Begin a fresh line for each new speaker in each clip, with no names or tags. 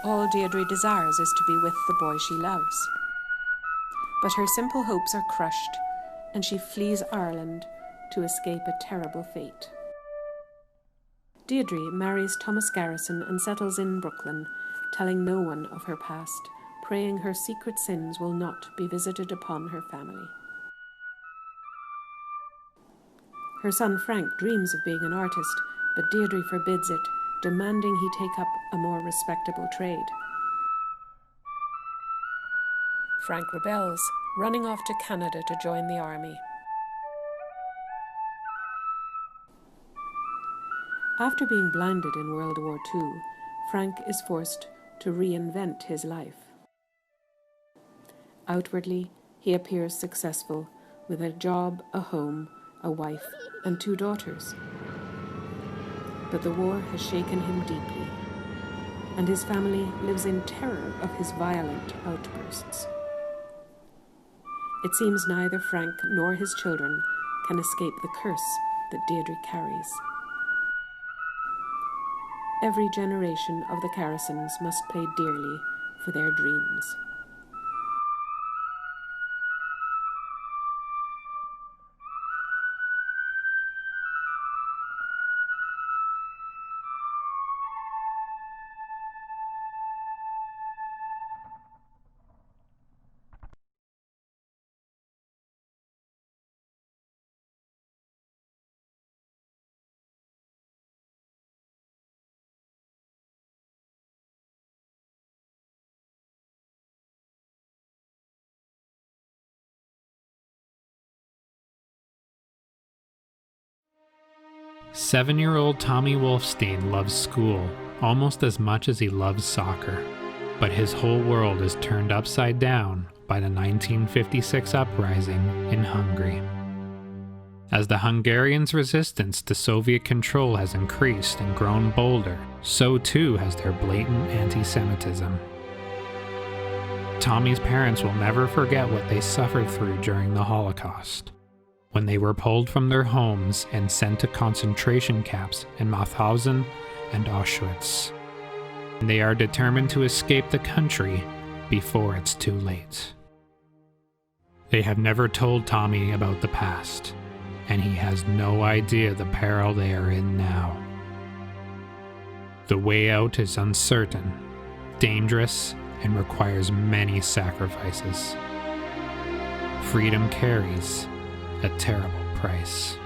All Deirdre desires is to be with the boy she loves. But her simple hopes are crushed, and she flees Ireland to escape a terrible fate. Deirdre marries Thomas Garrison and settles in Brooklyn, telling no one of her past, praying her secret sins will not be visited upon her family. Her son Frank dreams of being an artist, but Deirdre forbids it, demanding he take up a more respectable trade. Frank rebels, running off to Canada to join the army. After being blinded in World War II, Frank is forced to reinvent his life. Outwardly, he appears successful, with a job, a home, a wife, and 2 daughters. But the war has shaken him deeply, and his family lives in terror of his violent outbursts. It seems neither Frank nor his children can escape the curse that Deirdre carries. Every generation of the Garrisons must pay dearly for their dreams.
Seven-year-old Tommy Wolfstein loves school almost as much as he loves soccer, but his whole world is turned upside down by the 1956 uprising in Hungary. As the Hungarians' resistance to Soviet control has increased and grown bolder, so too has their blatant anti-Semitism. Tommy's parents will never forget what they suffered through during the Holocaust, when they were pulled from their homes and sent to concentration camps in Mauthausen and Auschwitz. And they are determined to escape the country before it's too late. They have never told Tommy about the past, and he has no idea the peril they are in now. The way out is uncertain, dangerous, and requires many sacrifices. Freedom carries a terrible price.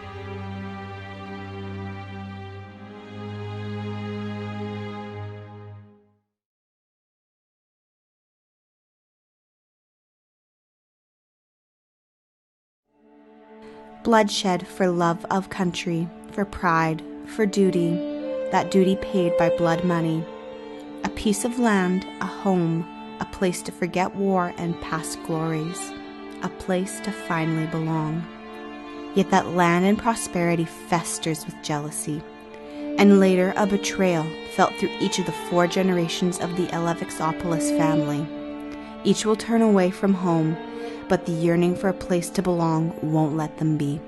Bloodshed for love of country, for pride, for duty, that duty paid by blood money. A piece of land, a home, a place to forget war and past glories, a place to finally belong. Yet that land and prosperity festers with jealousy, and later a betrayal felt through each of the 4 generations of the Elevixopoulos family. Each will turn away from home, but the yearning for a place to belong won't let them be.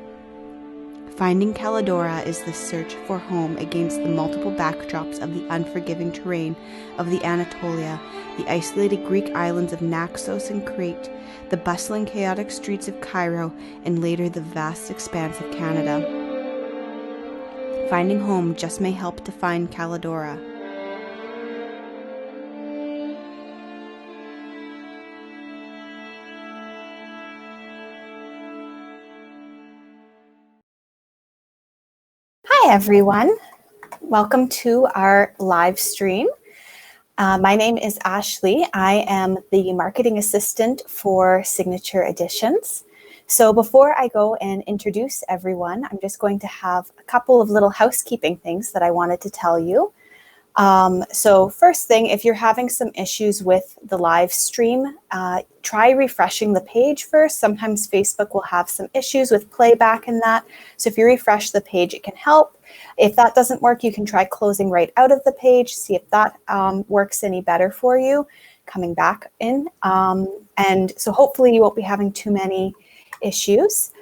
Finding Kalydora is the search for home against the multiple backdrops of the unforgiving terrain of the Anatolia, the isolated Greek islands of Naxos and Crete, the bustling, chaotic streets of Cairo, and later the vast expanse of Canada. Finding home just may help to find Kalydora.
Hi everyone, welcome to our live stream. My name is Ashley. I am the marketing assistant for Signature Editions. So before I go and introduce everyone, I'm just going to have a couple of little housekeeping things that I wanted to tell you. So first thing, if you're having some issues with the live stream, try refreshing the page first. Sometimes Facebook will have some issues with playback and that. So if you refresh the page, it can help. If that doesn't work, you can try closing right out of the page, see if that works any better for you, coming back in. And so hopefully you won't be having too many issues.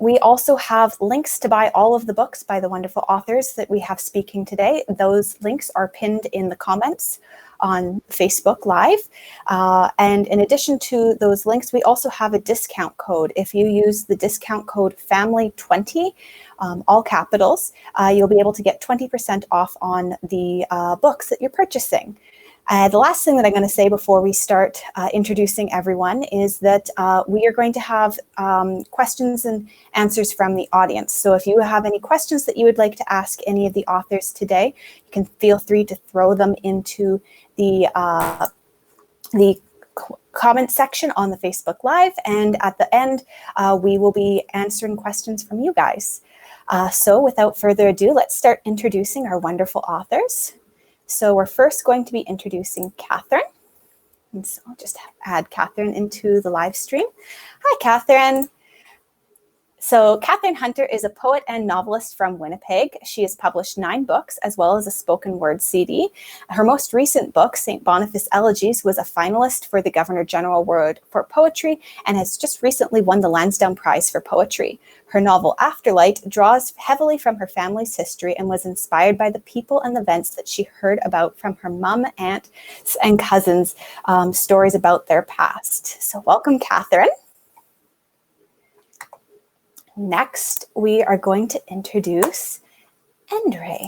We also have links to buy all of the books by the wonderful authors that we have speaking today. Those links are pinned in the comments on Facebook Live. And in addition to those links, we also have a discount code. If you use the discount code FAMILY20, all capitals, you'll be able to get 20% off on the books that you're purchasing. The last thing that I'm going to say before we start introducing everyone is that we are going to have questions and answers from the audience. So if you have any questions that you would like to ask any of the authors today, you can feel free to throw them into the comment section on the Facebook Live. And at the end, we will be answering questions from you guys. So without further ado, let's start introducing our wonderful authors. So we're first going to be introducing Catherine. And so I'll just add Catherine into the live stream. Hi, Catherine. So Catherine Hunter is a poet and novelist from Winnipeg. She has published 9 books as well as a spoken word CD. Her most recent book, St. Boniface Elegies, was a finalist for the Governor General Award for Poetry and has just recently won the Lansdowne Prize for Poetry. Her novel Afterlight draws heavily from her family's history and was inspired by the people and events that she heard about from her mom, aunt, and cousins, stories about their past. So welcome, Catherine. Next, we are going to introduce Endre.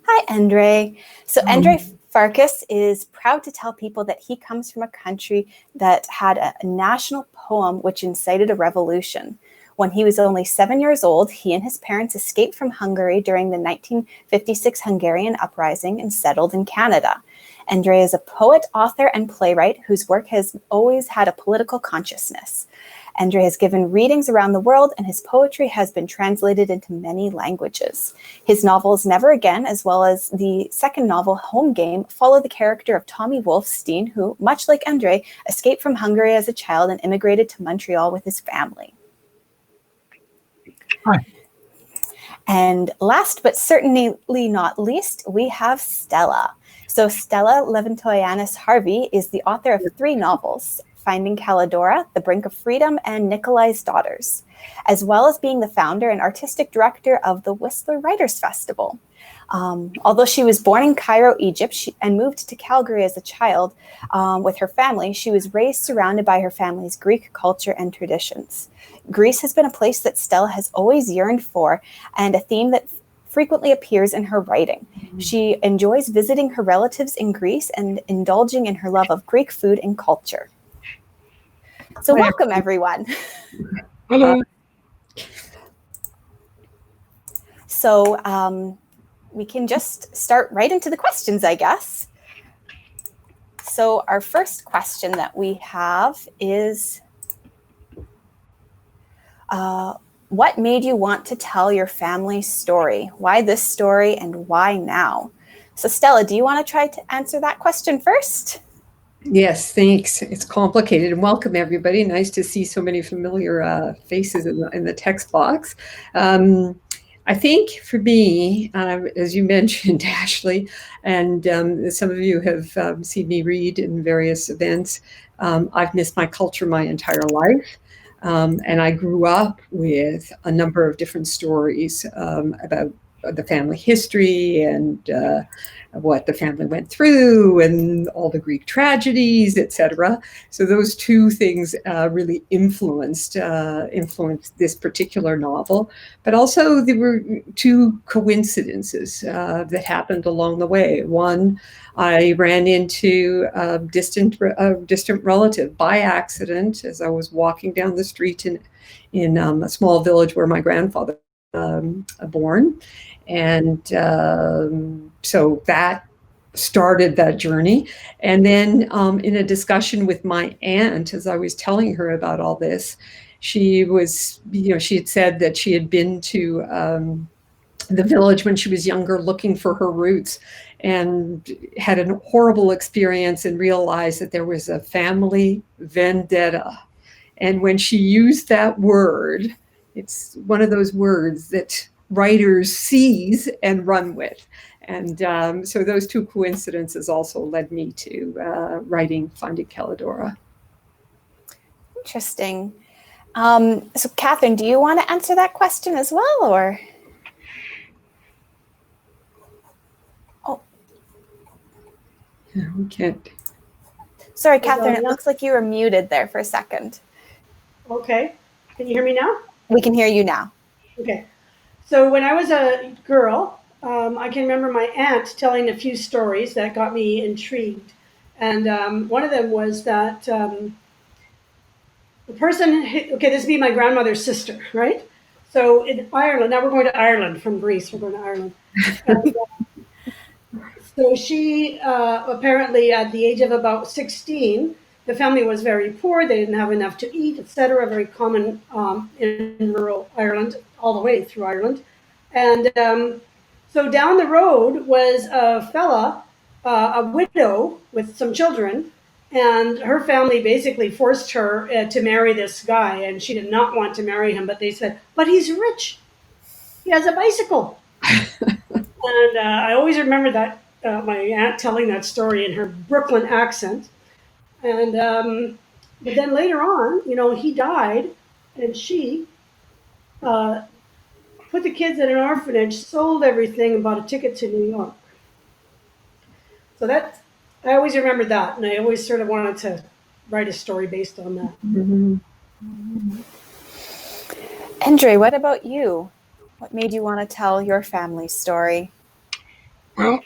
Hi, Endre. So Endre Farkas is proud to tell people that he comes from a country that had a national poem which incited a revolution. When he was only 7 years old, he and his parents escaped from Hungary during the 1956 Hungarian uprising and settled in Canada. Endre is a poet, author, and playwright whose work has always had a political consciousness. Endre has given readings around the world, and his poetry has been translated into many languages. His novels Never Again, as well as the second novel Home Game, follow the character of Tommy Wolfstein, who, much like Endre, escaped from Hungary as a child and immigrated to Montreal with his family.
Hi.
And last but certainly not least, we have Stella. So Stella Leventoyannis Harvey is the author of 3 novels, Finding Calidora, The Brink of Freedom, and Nikolai's Daughters, as well as being the founder and artistic director of the Whistler Writers Festival. Although she was born in Cairo, Egypt, and moved to Calgary as a child with her family, she was raised surrounded by her family's Greek culture and traditions. Greece has been a place that Stella has always yearned for, and a theme that frequently appears in her writing. She enjoys visiting her relatives in Greece and indulging in her love of Greek food and culture. So welcome, everyone.
Hello.
So we can just start right into the questions, I guess. So our first question that we have is, what made you want to tell your family's story? Why this story and why now? So Stella, do you want to try to answer that question first?
Yes, thanks. It's complicated. And welcome, everybody. Nice to see so many familiar faces in the text box. I think for me, as you mentioned, Ashley, and some of you have seen me read in various events, I've missed my culture my entire life. And I grew up with a number of different stories about the family history and what the family went through and all the Greek tragedies, etc. So those 2 things really influenced this particular novel. But also there were 2 coincidences that happened along the way. One, I ran into a distant relative by accident as I was walking down the street in a small village where my grandfather born. And so that started that journey. And then in a discussion with my aunt, as I was telling her about all this, she had said that she had been to the village when she was younger looking for her roots and had a horrible experience and realized that there was a family vendetta. And when she used that word, it's one of those words that writers seize and run with. And so those 2 coincidences also led me to writing Finding Calidora.
Interesting. So Catherine, do you want to answer that question as well, or? Oh.
Yeah, we can't.
Sorry, Catherine, it looks like you were muted there for a second.
Okay. Can you hear me now?
We can hear you now.
Okay. So when I was a girl, I can remember my aunt telling a few stories that got me intrigued. And one of them was that the person, okay, this would be my grandmother's sister, right? So in Ireland, now we're going to Ireland from Greece, we're going to Ireland. And, so she apparently at the age of about 16, the family was very poor. They didn't have enough to eat, etc. Very common in rural Ireland, all the way through Ireland. And so down the road was a fella, a widow with some children, and her family basically forced her to marry this guy, and she did not want to marry him, but they said, but he's rich. He has a bicycle. And I always remember that, my aunt telling that story in her Brooklyn accent. And but then later on, he died, and she put the kids in an orphanage, sold everything, and bought a ticket to New York. So I always remember that, and I always sort of wanted to write a story based on that.
Mm-hmm.
Endre, what about you? What made you want to tell your family story?
Well,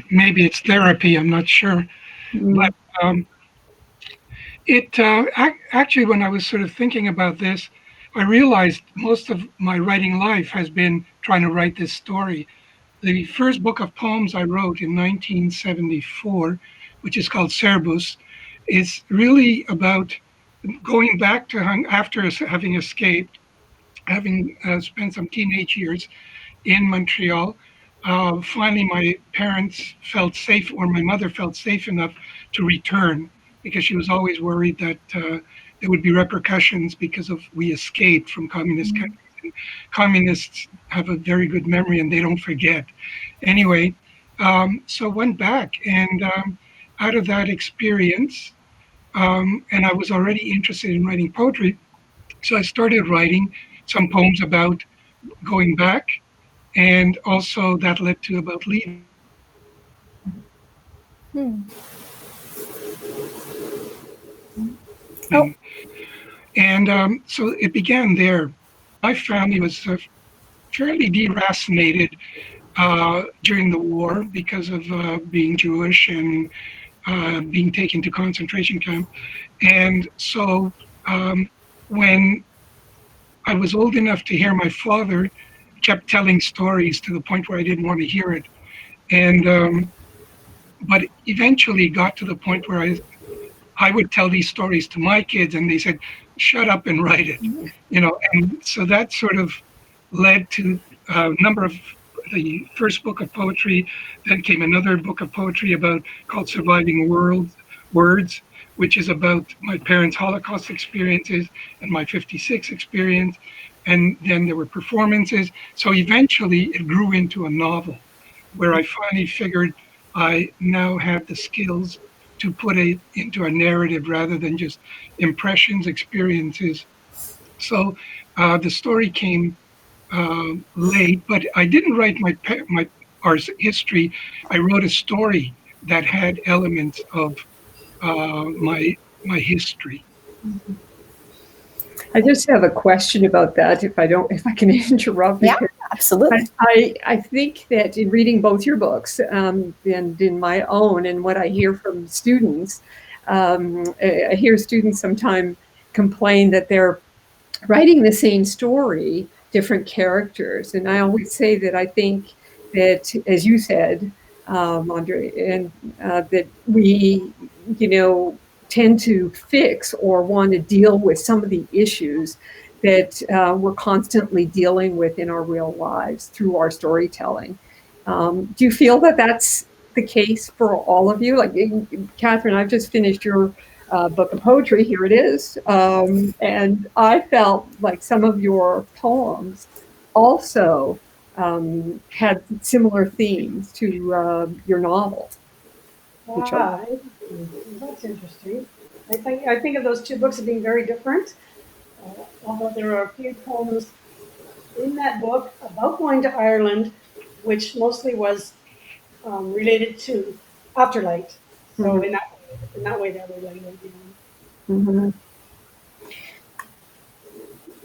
maybe it's therapy. I'm not sure, but actually, when I was sort of thinking about this, I realized most of my writing life has been trying to write this story. The first book of poems I wrote in 1974, which is called Cerbus, is really about going back to after having escaped, having spent some teenage years in Montreal. Finally, my parents felt safe, or my mother felt safe enough to return because she was always worried that there would be repercussions because of we escaped from communist countries. And communists have a very good memory and they don't forget. Anyway, so went back and out of that experience, and I was already interested in writing poetry, so I started writing some poems about going back, and also that led to about leaving.
Oh.
And so it began there. My family was fairly deracinated during the war because of being Jewish and being taken to concentration camp. And so when I was old enough to hear, my father kept telling stories to the point where I didn't want to hear it. And but eventually got to the point where I would tell these stories to my kids, and they said, "Shut up and write it," And so that sort of led to a number of the first book of poetry. Then came another book of poetry called "Surviving Words," which is about my parents' Holocaust experiences and my '56 experience. And then there were performances. So eventually, it grew into a novel, where I finally figured I now have the skills to put it into a narrative rather than just impressions, experiences. So the story came late, but I didn't write our history. I wrote a story that had elements of my history.
I just have a question about that, if I can interrupt.
Yeah, absolutely.
I think that in reading both your books and in my own, and what I hear from students, I hear students sometimes complain that they're writing the same story, different characters. And I always say that I think that, as you said, Endre, and that we, tend to fix or want to deal with some of the issues that we're constantly dealing with in our real lives through our storytelling. Do you feel that that's the case for all of you? Like, Catherine, I've just finished your book of poetry. Here it is. And I felt like some of your poems also had similar themes to your novel.
That's interesting. I think of those two books as being very different. Although there are a few poems in that book about going to Ireland, which mostly was related to afterlight. So in that way, that related.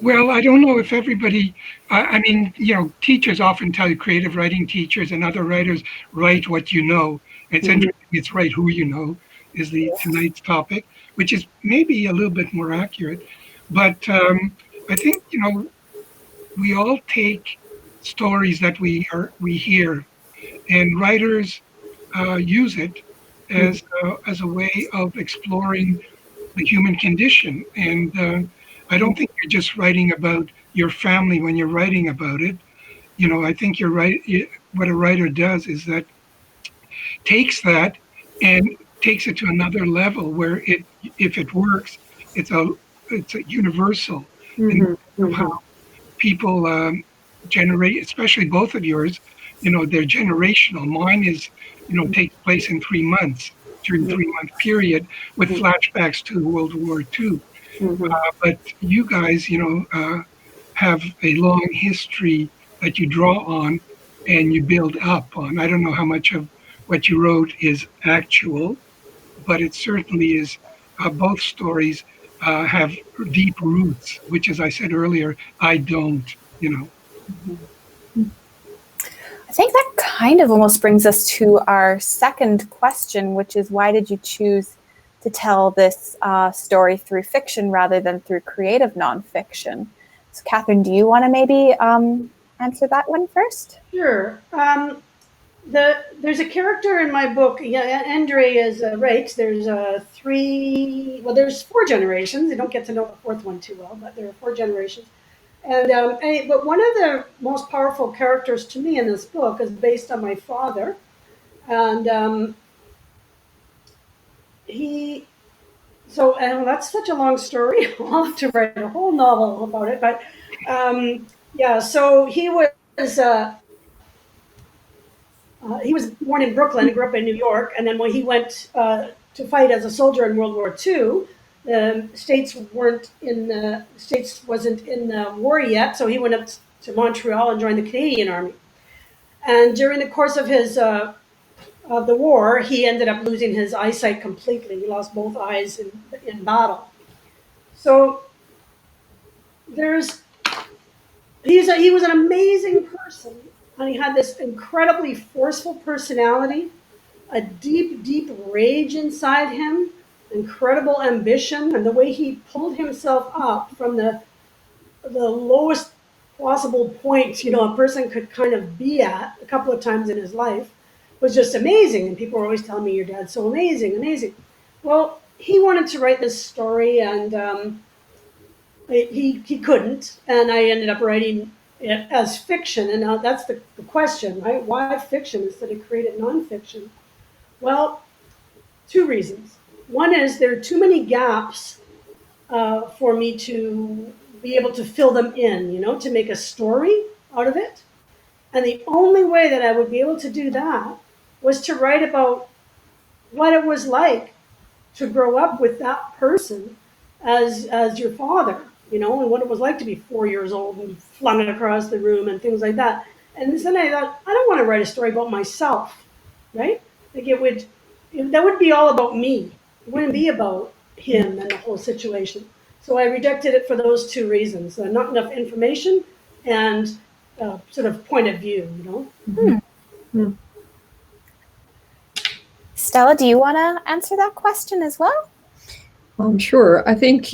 Well, I don't know if everybody, I mean, teachers often tell you, creative writing teachers and other writers, write what you know. It's interesting, it's write who you know is tonight's topic, which is maybe a little bit more accurate. But I think, we all take stories that we hear, and writers use it as a way of exploring the human condition. And I don't think you're just writing about your family when you're writing about it. I think you're right. What a writer does is that takes that and takes it to another level where if it works, it's a universal. And how people generate, especially both of yours, they're generational. Mine is, takes place in 3 months, during 3 month period with flashbacks to World War II. But you guys, have a long history that you draw on and you build up on. I don't know how much of what you wrote is actual, but it certainly is. Both stories have deep roots, which, as I said earlier, I don't.
I think that kind of almost brings us to our second question, which is why did you choose to tell this story through fiction rather than through creative nonfiction? So, Catherine, do you want to maybe answer that one first?
Sure. There's a character in my book. Yeah, Endre is right. There's there's 4 generations. I don't get to know the 4th one too well, but there are 4 generations. And but one of the most powerful characters to me in this book is based on my father, and and that's such a long story. I'll have to write a whole novel about it. But so he was born in Brooklyn, grew up in New York, and then when he went to fight as a soldier in World War II, the States wasn't in the war yet, so he went up to Montreal and joined the Canadian Army. And during the course of of the war, he ended up losing his eyesight completely. He lost both eyes in battle. So he was an amazing person, and he had this incredibly forceful personality, a deep, deep rage inside him, incredible ambition, and the way he pulled himself up from the lowest possible point a person could kind of be at a couple of times in his life was just amazing. And people were always telling me, your dad's so amazing, amazing. Well, he wanted to write this story, and he couldn't, and I ended up writing it as fiction. And now that's the question, right? Why fiction instead of creative nonfiction? Well, 2 reasons. One is there are too many gaps for me to be able to fill them in, to make a story out of it. And the only way that I would be able to do that was to write about what it was like to grow up with that person as your father, and what it was like to be 4 years old and flung it across the room and things like that. And then I thought, I don't want to write a story about myself, right? Like that would be all about me. It wouldn't be about him and the whole situation. So I rejected it for those 2 reasons: not enough information and sort of point of view.
Stella, do you want to answer that question as well?
Sure. I think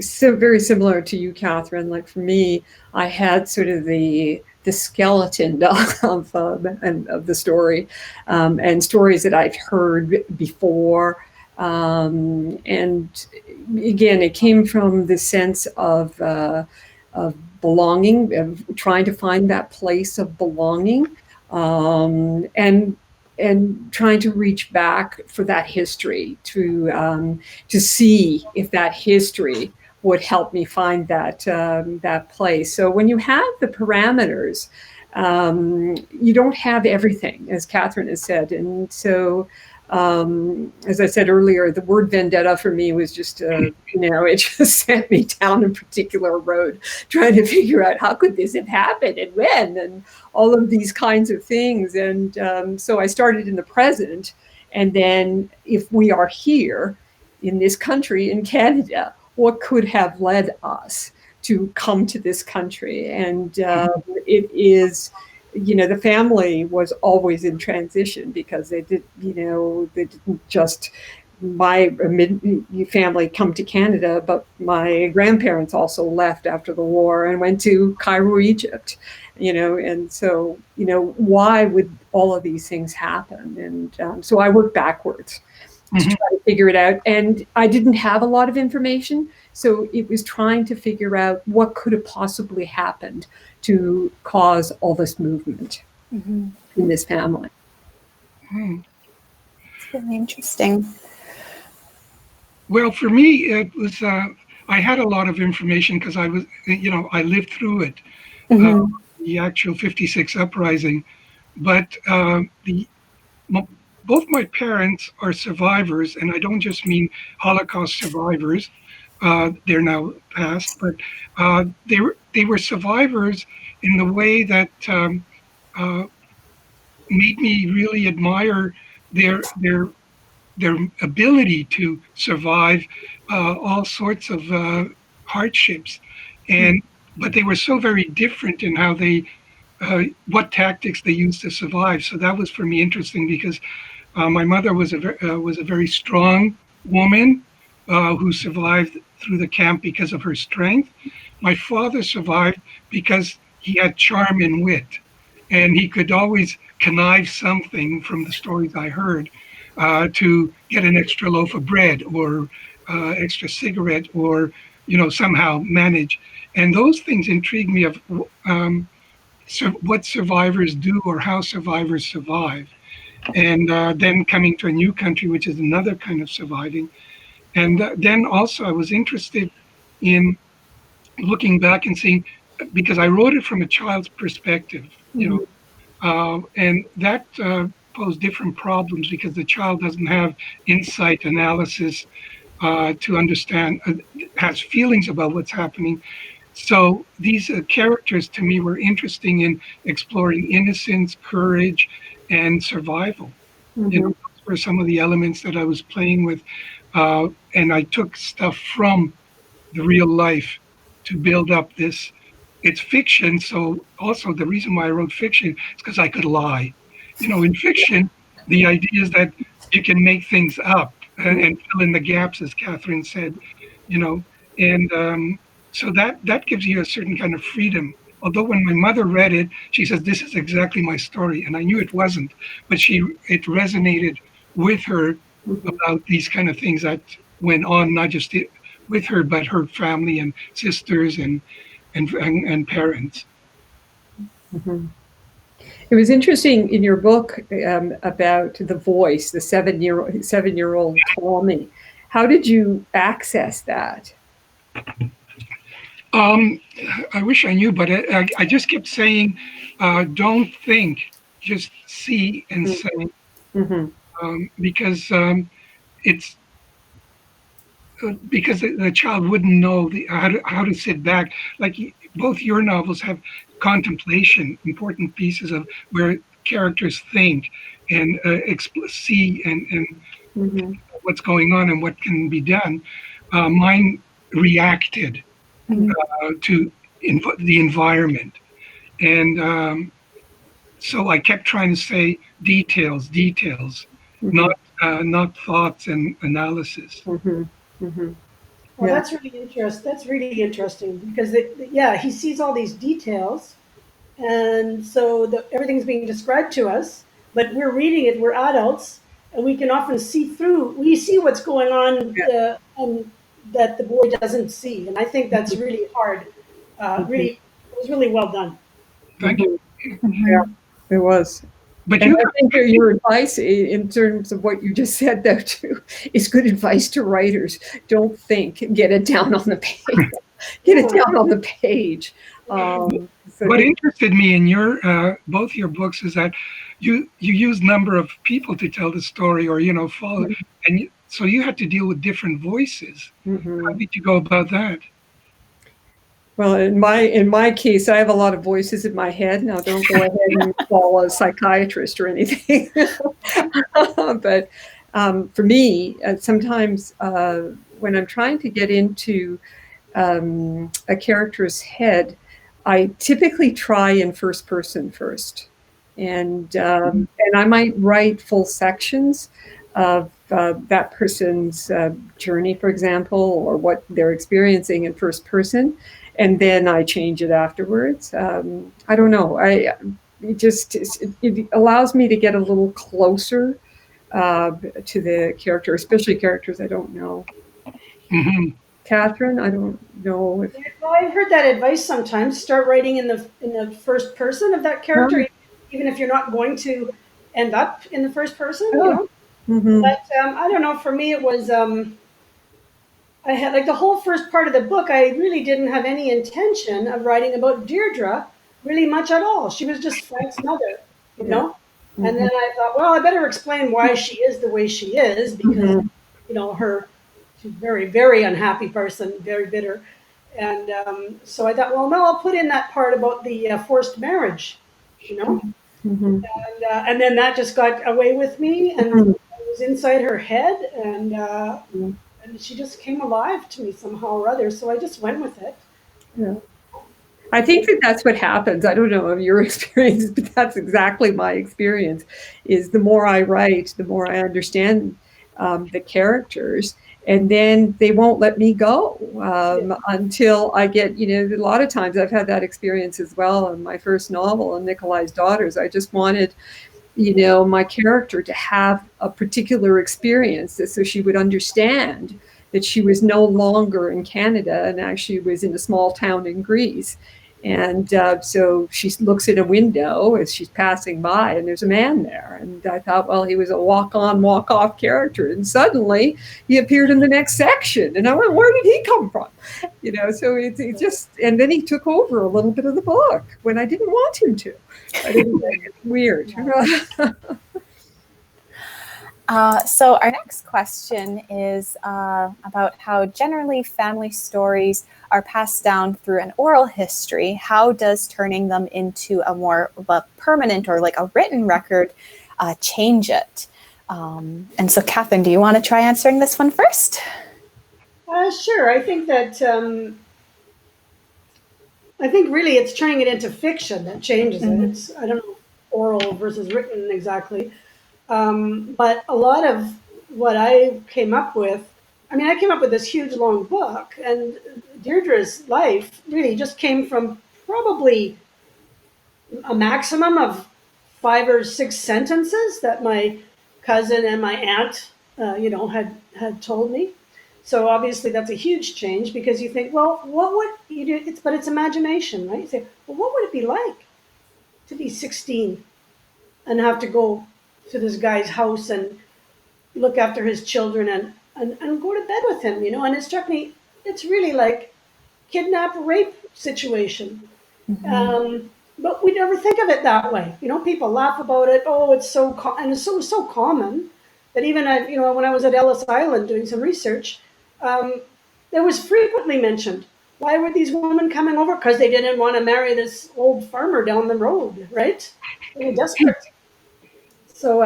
so very similar to you, Catherine. Like for me, I had sort of the skeleton of the story, and stories that I've heard before. And again, it came from the sense of belonging, of trying to find that place of belonging, and trying to reach back for that history to see if that history would help me find that place. So when you have the parameters, you don't have everything, as Catherine has said, and so As I said earlier, the word vendetta for me was just, it just sent me down a particular road, trying to figure out how could this have happened and when, and all of these kinds of things. And so I started in the present. And then if we are here in this country, in Canada, what could have led us to come to this country? And it is, the family was always in transition because they didn't just my family come to Canada, but my grandparents also left after the war and went to Cairo, Egypt, and so, why would all of these things happen? And so I worked backwards to try to figure it out. And I didn't have a lot of information. So it was trying to figure out what could have possibly happened to cause all this movement in this family.
It's really interesting.
Well, for me, it was, I had a lot of information because I was, I lived through it, the actual 56 uprising. But both my parents are survivors, and I don't just mean Holocaust survivors. They're now past, but they were survivors in the way that made me really admire their ability to survive all sorts of hardships, but they were so very different in how they what tactics they used to survive. So that was for me interesting because my mother was a very strong woman who survived through the camp because of her strength. My father survived because he had charm and wit, and he could always connive something from the stories I heard to get an extra loaf of bread or extra cigarette or somehow manage. And those things intrigue me of what survivors do or how survivors survive. And then coming to a new country, which is another kind of surviving. And then also I was interested in looking back and seeing, because I wrote it from a child's perspective, and that posed different problems because the child doesn't have insight, analysis to understand, has feelings about what's happening. So these characters to me were interesting in exploring innocence, courage, and survival. Those were some of the elements that I was playing with. And I took stuff from the real life to build up this. It's fiction, so also the reason why I wrote fiction is because I could lie. In fiction, the idea is that you can make things up and fill in the gaps, as Catherine said, and so that gives you a certain kind of freedom. Although when my mother read it, she says, "This is exactly my story," and I knew it wasn't, but it resonated with her about these kind of things that went on, not just with her, but her family and sisters and parents.
It was interesting in your book about the voice, the seven-year-old Tommy. How did you access that?
I wish I knew, but I just kept saying, "Don't think, just see and say," because it's because the child wouldn't know how to sit back. Like both your novels have contemplation, important pieces of where characters think and see and what's going on and what can be done. Mine reacted to the environment, and so I kept trying to say details, not thoughts and analysis.
Well, that's really interesting. That's really interesting because he sees all these details, and so everything's being described to us. But we're reading it. We're adults, and we can often see through. We see what's going on, and that the boy doesn't see. And I think that's really hard. It was really well done.
Thank you.
Yeah, it was. But I think your advice in terms of what you just said, though, too, is good advice to writers. Don't think, get it down on the page. Get it down on the page.
What interested me in both your books is that you use number of people to tell the story, or follow, and so you had to deal with different voices. How did you go about that?
Well, in my case, I have a lot of voices in my head. Now, don't go ahead and call a psychiatrist or anything. But for me, sometimes when I'm trying to get into a character's head, I typically try in first person first, and I might write full sections of that person's journey, for example, or what they're experiencing in first person, and then I change it afterwards. I don't know. It allows me to get a little closer to the character, especially characters I don't know.
Mm-hmm.
Catherine, I don't know if.
Well, I've heard that advice sometimes. Start writing in the first person of that character, even if you're not going to end up in the first person.
Mm-hmm.
But I don't know. For me, it was I had like the whole first part of the book. I really didn't have any intention of writing about Deirdre really much at all. She was just Frank's mother,
Mm-hmm.
And then I thought, well, I better explain why she is the way she is, because she's a very, very unhappy person, very bitter. And so I thought, well, no, I'll put in that part about the forced marriage,
Mm-hmm.
and then that just got away with me, and I was inside her head, and she just came alive to me somehow or other. So I just went with it.
Yeah. I think that's what happens. I don't know of your experience, but that's exactly my experience. Is the more I write, the more I understand the characters, and then they won't let me go until I get. A lot of times I've had that experience as well. In my first novel, in Nikolai's Daughters, I just wanted, my character to have a particular experience, so she would understand that she was no longer in Canada and actually was in a small town in Greece. And so she looks in a window as she's passing by, and there's a man there. And I thought, well, he was a walk-on, walk-off character. And suddenly he appeared in the next section. And I went, where did he come from? So it just, and then he took over a little bit of the book when I didn't want him to. It's weird.
So our next question is about how generally family stories are passed down through an oral history. How does turning them into a more of a permanent or like a written record change it? And so, Catherine, do you want to try answering this one first?
Sure. I think that really it's turning it into fiction that changes it. It's, I don't know, oral versus written exactly. But a lot of what I came up with, I came up with this huge long book, and Deirdre's life really just came from probably a maximum of 5 or 6 sentences that my cousin and my aunt, had told me. So obviously that's a huge change, because you think, well, what would you do? But it's imagination, right? You say, well, what would it be like to be 16 and have to go to this guy's house and look after his children and go to bed with him, And it struck me, it's really like kidnap rape situation. But we never think of it that way. People laugh about it. Oh, it's so and it's so common that even when I was at Ellis Island doing some research, there was frequently mentioned, why were these women coming over? Because they didn't want to marry this old farmer down the road, right? They were desperate. So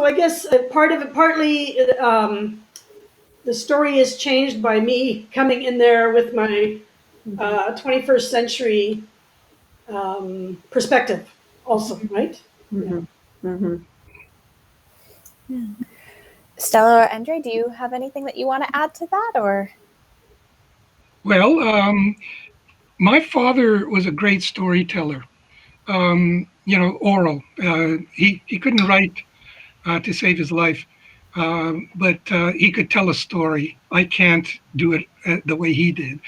I guess partly the story is changed by me coming in there with my 21st century perspective also, right?
Stella or Endre, do you have anything that you want to add to that, or?
Well, my father was a great storyteller. Oral. He couldn't write to save his life, but he could tell a story. I can't do it the way he did.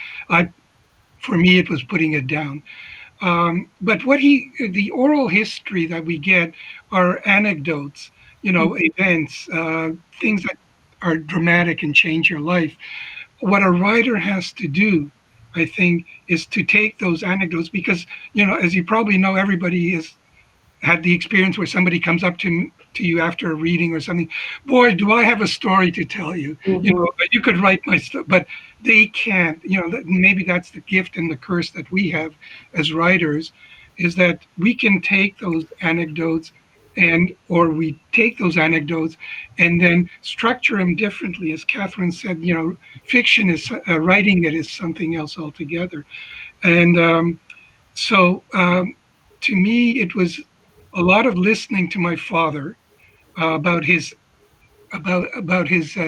For me, it was putting it down. But the oral history that we get are anecdotes, events, things that are dramatic and change your life. What a writer has to do, I think, is to take those anecdotes, because, as you probably know, everybody had the experience where somebody comes up to you after a reading or something. Boy, do I have a story to tell you.
Mm-hmm.
You know, you could write my stuff, but they can't. You know, maybe that's the gift and the curse that we have as writers, is that we can take those anecdotes or we take those anecdotes and then structure them differently. As Catherine said, you know, fiction is writing it is something else altogether. And to me, it was a lot of listening to my father about his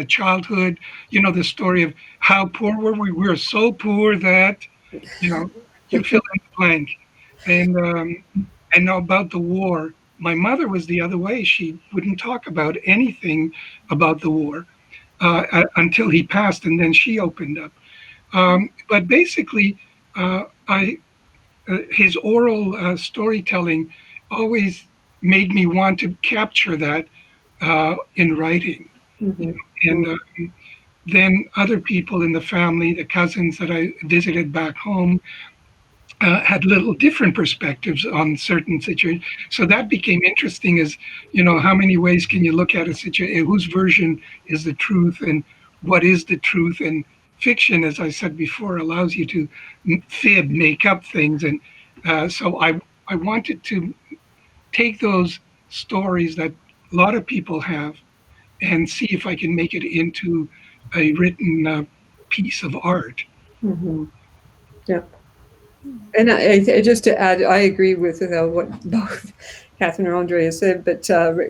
childhood. You know, the story of how poor were we? We were so poor that, you know, you fill in the blank, and about the war. My mother was the other way. She wouldn't talk about anything about the war until he passed, and then she opened up. But basically, I his oral storytelling always made me want to capture that in writing.
Mm-hmm.
And then other people in the family, the cousins that I visited back home, had little different perspectives on certain situations. So that became interesting as, you know, how many ways can you look at a situation, whose version is the truth and what is the truth? And fiction, as I said before, allows you to fib, make up things. And so I wanted to take those stories that a lot of people have and see if I can make it into a written piece of art.
Mm-hmm. Yeah. And just to add, I agree with what both Catherine and Endre said, but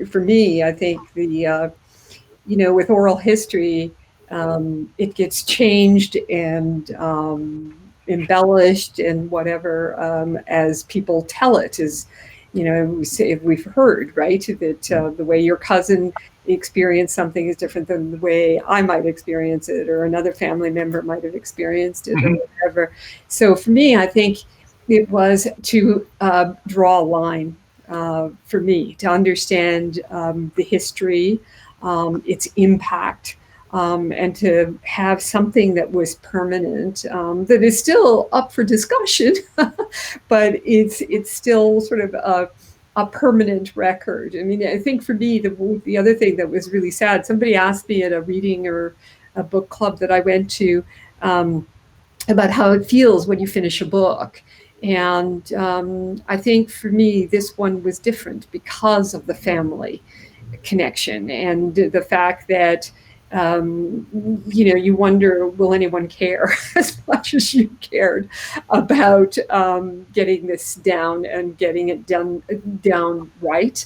for me, I think with oral history, it gets changed and embellished and whatever as people tell it. As we've heard, right, that the way your cousin experienced something is different than the way I might experience it, or another family member might have experienced it, or whatever. So for me, I think it was to draw a line for me to understand the history, its impact, and to have something that was permanent, that is still up for discussion, but it's still sort of a permanent record. I mean, I think for me, the other thing that was really sad, somebody asked me at a reading or a book club that I went to about how it feels when you finish a book. And I think for me, this one was different because of the family connection and the fact that you wonder, will anyone care as much as you cared about getting this down and getting it down right?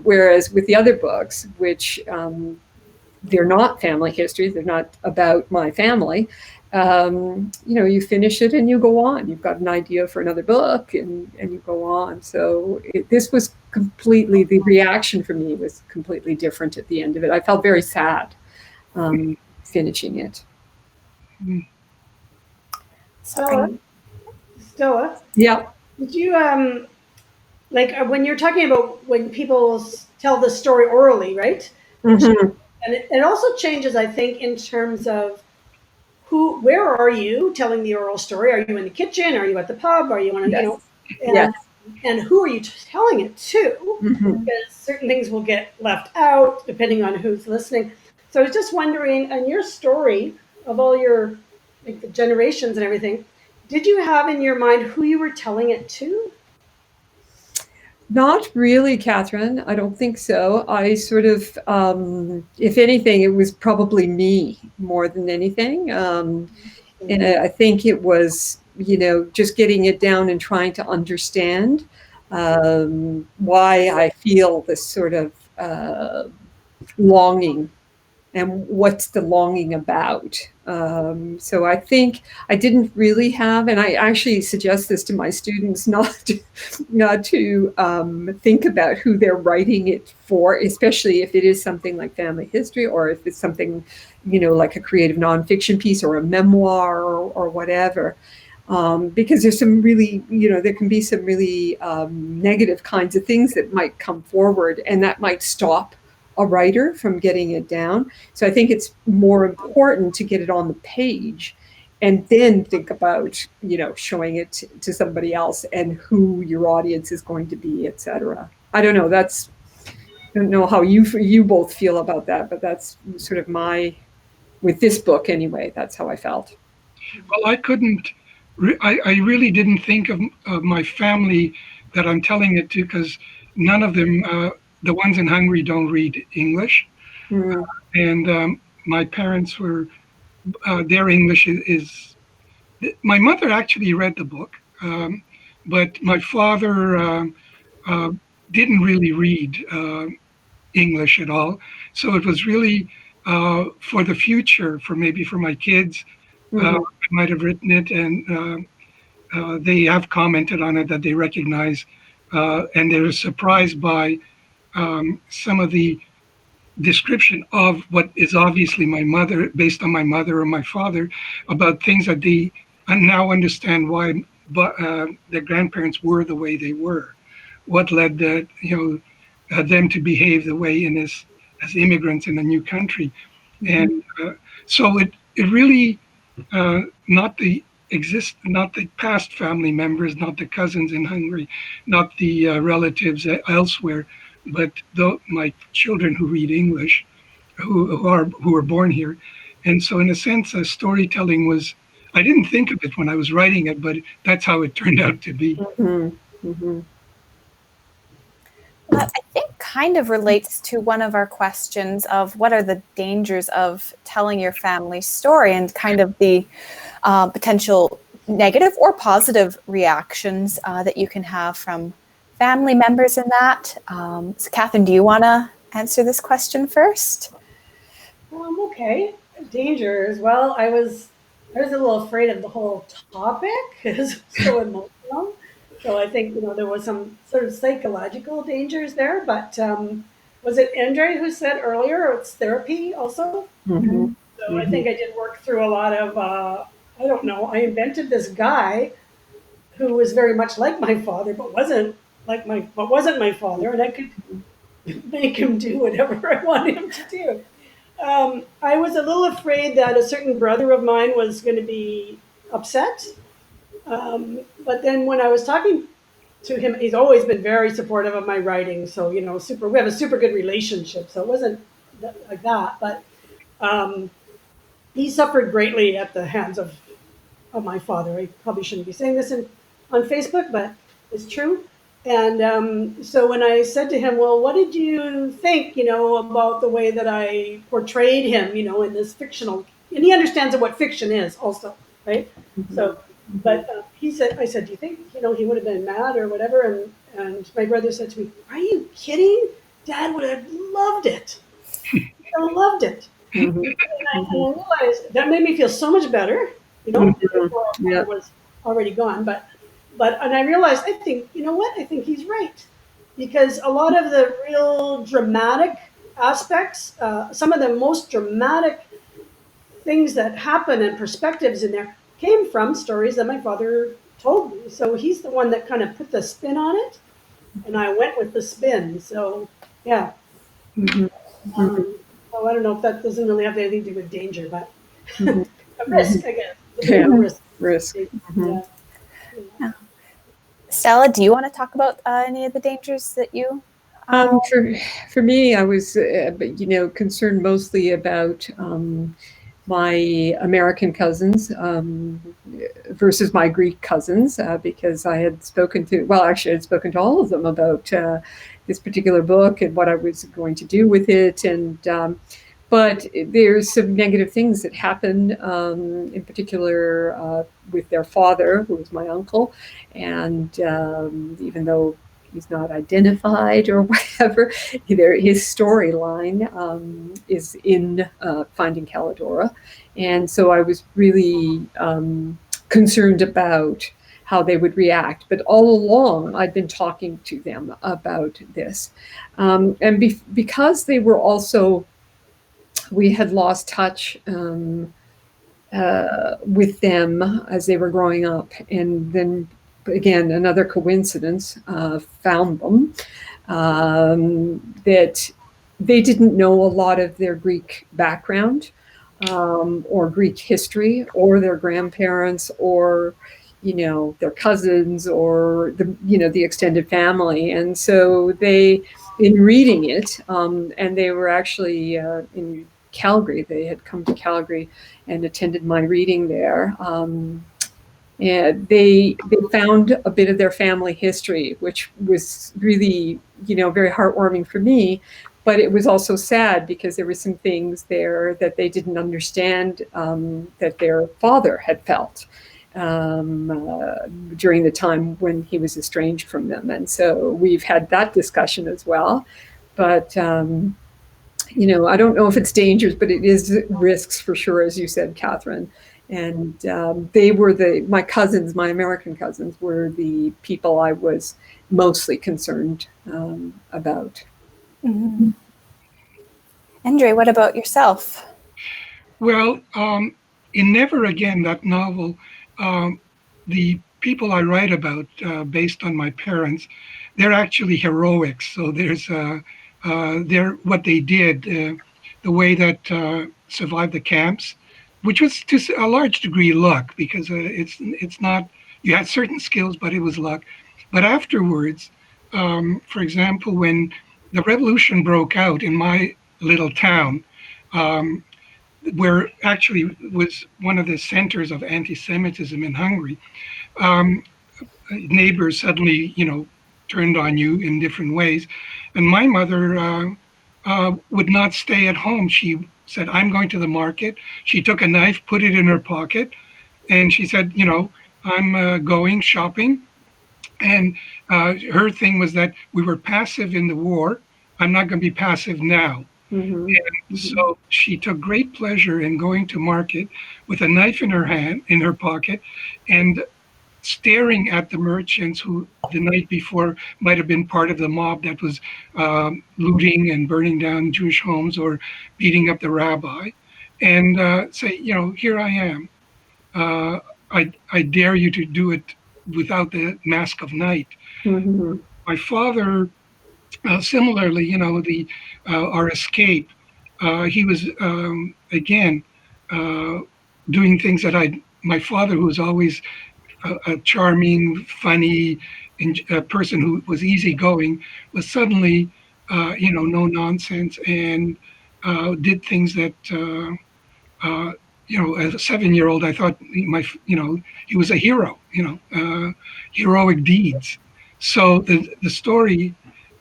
Whereas with the other books, which they're not family history, they're not about my family, you finish it and you go on. You've got an idea for another book and you go on. So this was completely, the reaction for me was completely different at the end of it. I felt very sad finishing it.
Stella?
Yeah.
Did you, when you're talking about when people tell the story orally, right?
Mm-hmm.
And it also changes, I think, in terms of where are you telling the oral story? Are you in the kitchen? Are you at the pub? Are you on, and who are you telling it to?
Mm-hmm.
Because certain things will get left out depending on who's listening. So I was just wondering, in your story of all your the generations and everything, did you have in your mind who you were telling it to?
Not really, Catherine. I don't think so. I sort of, if anything, it was probably me more than anything. And I think it was, just getting it down and trying to understand why I feel this sort of longing and what's the longing about. So I think I didn't really have, and I actually suggest this to my students, not to think about who they're writing it for, especially if it is something like family history, or if it's something, like a creative nonfiction piece or a memoir or whatever. Because there's some really, there can be some really negative kinds of things that might come forward, and that might stop a writer from getting it down. So I think it's more important to get it on the page and then think about, showing it to somebody else and who your audience is going to be, etc. I don't know. I don't know how you both feel about that, but that's sort of with this book anyway, that's how I felt.
Well, I couldn't, I really didn't think of my family that I'm telling it to, because none of them, the ones in Hungary don't read English.
Mm.
And my parents were, their English is, my mother actually read the book, but my father uh, didn't really read English at all. So it was really for the future, maybe for my kids.
Mm-hmm.
I might have written it, and they have commented on it that they recognize, and they're surprised by some of the description of what is obviously my mother, based on my mother or my father, about things that they now understand why, but their grandparents were the way they were, what led them to behave the way in this as immigrants in a new country, and so it really not the past family members, not the cousins in Hungary, not the relatives elsewhere, but my children who read English, who are born here, and so in a sense, storytelling was. I didn't think of it when I was writing it, but that's how it turned out to be.
Mm-hmm. Mm-hmm.
That I think kind of relates to one of our questions of what are the dangers of telling your family story, and kind of the potential negative or positive reactions that you can have from family members in that. So Catherine, do you want to answer this question first?
Okay. Dangers. Well, I was a little afraid of the whole topic because it's so emotional. So I think there was some sort of psychological dangers there. But was it Endre who said earlier it's therapy also?
Mm-hmm.
So I think I did work through a lot of I don't know. I invented this guy who was very much like my father, but wasn't my father, and I could make him do whatever I wanted him to do. I was a little afraid that a certain brother of mine was going to be upset. But then when I was talking to him, he's always been very supportive of my writing. So, we have a super good relationship. So it wasn't like that. But he suffered greatly at the hands of my father. I probably shouldn't be saying this on Facebook, but it's true. And so when I said to him, well, what did you think, about the way that I portrayed him, in this fictional, and he understands what fiction is also, right?
Mm-hmm.
So, but I said, do you think, he would have been mad or whatever? And my brother said to me, are you kidding? Dad would have loved it. I loved it.
Mm-hmm.
And I realized that made me feel so much better, before I was already gone. And I realized, I think, I think he's right. Because a lot of the real dramatic aspects, some of the most dramatic things that happen and perspectives in there came from stories that my father told me. So he's the one that kind of put the spin on it. And I went with the spin. So, yeah.
Mm-hmm.
So I don't know if that doesn't really have anything to do with danger, but
Mm-hmm.
a risk, I guess.
Yeah.
Risk.
Mm-hmm.
Yeah.
Stella, do you want to talk about any of the dangers that you?
For me, I was concerned mostly about my American cousins versus my Greek cousins, because I had spoken to all of them about this particular book and what I was going to do with it. And but there's some negative things that happen, in particular with their father, who was my uncle. And even though he's not identified or whatever, his storyline is in Finding Calidora. And so I was really concerned about how they would react. But all along, I'd been talking to them about this. And because they were also, we had lost touch with them as they were growing up. And then again, another coincidence, found them, that they didn't know a lot of their Greek background. or Greek history, or their grandparents, or their cousins, or the extended family. And so they, in reading it, and they were actually in Calgary. They had come to Calgary and attended my reading there. And they found a bit of their family history, which was really, very heartwarming for me. But it was also sad because there were some things there that they didn't understand, that their father had felt during the time when he was estranged from them. And so we've had that discussion as well. But I don't know if it's dangerous, but it is risks for sure, as you said, Catherine. And they were my cousins, my American cousins, were the people I was mostly concerned about.
Mm-hmm. Endre, what about yourself?
Well, in Never Again, that novel, the people I write about, based on my parents, they're actually heroics. So there's they're what they did, the way that survived the camps, which was to a large degree luck, because it's not, you had certain skills, but it was luck. But afterwards, for example, when the revolution broke out in my little town, where actually was one of the centers of anti-Semitism in Hungary, neighbors suddenly, turned on you in different ways. And my mother would not stay at home. She said, I'm going to the market. She took a knife, put it in her pocket, and she said, I'm going shopping. And her thing was that we were passive in the war. I'm not going to be passive now.
Mm-hmm.
And so she took great pleasure in going to market with a knife in her hand, in her pocket, and staring at the merchants who the night before might have been part of the mob that was looting and burning down Jewish homes or beating up the rabbi, and say, here I am. I dare you to do it without the mask of night.
Mm-hmm.
My father, similarly, our escape, he was again doing things that my father, who was always a charming, funny person who was easygoing, was suddenly, no nonsense, and did things that, as a 7-year-old, I thought he was a hero, heroic deeds. So the story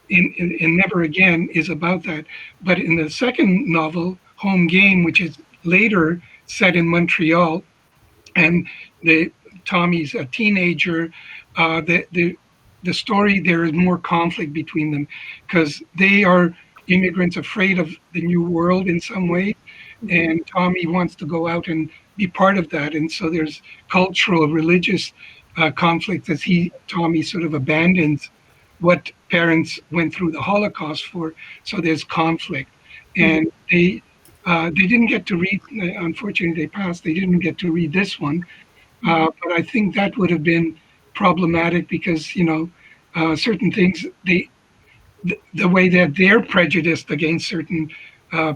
in Never Again is about that. But in the second novel, Home Game, which is later set in Montreal, and Tommy's a teenager. The story, there is more conflict between them because they are immigrants afraid of the new world in some way, and Tommy wants to go out and be part of that. And so there's cultural, religious conflict as Tommy sort of abandons what parents went through the Holocaust for. So there's conflict, and they didn't get to read. Unfortunately, they passed. They didn't get to read this one, but I think that would have been problematic because certain things the way that they're prejudiced against certain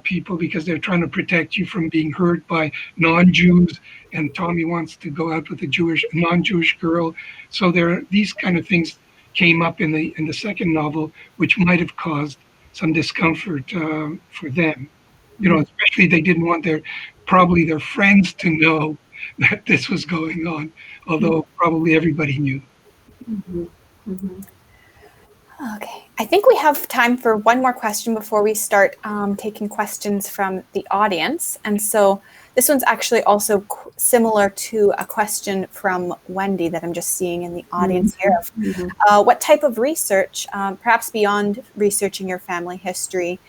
people because they're trying to protect you from being hurt by non-Jews, and Tommy wants to go out with a non-Jewish girl. So these kind of things came up in the second novel, which might have caused some discomfort for them. Especially they didn't want probably their friends to know that this was going on, although probably everybody knew.
Mm-hmm. Mm-hmm.
Okay, I think we have time for one more question before we start taking questions from the audience. And so this one's actually also similar to a question from Wendy that I'm just seeing in the audience here. What type of research, perhaps beyond researching your family history,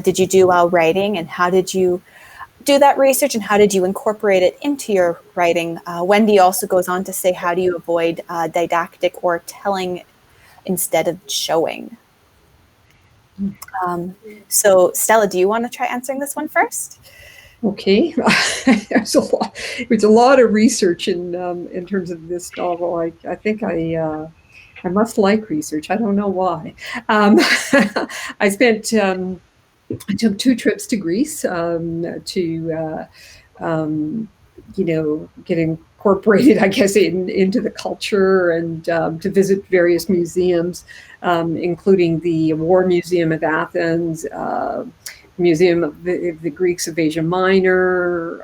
did you do while writing, and how did you do that research, and how did you incorporate it into your writing? Wendy also goes on to say, how do you avoid didactic or telling instead of showing? So Stella, do you want to try answering this one first?
Okay, there's a lot of research in terms of this novel. I think I must like research. I don't know why. I spent I took 2 trips to Greece to get incorporated, I guess, into the culture and to visit various museums, including the War Museum of Athens, Museum of the Greeks of Asia Minor,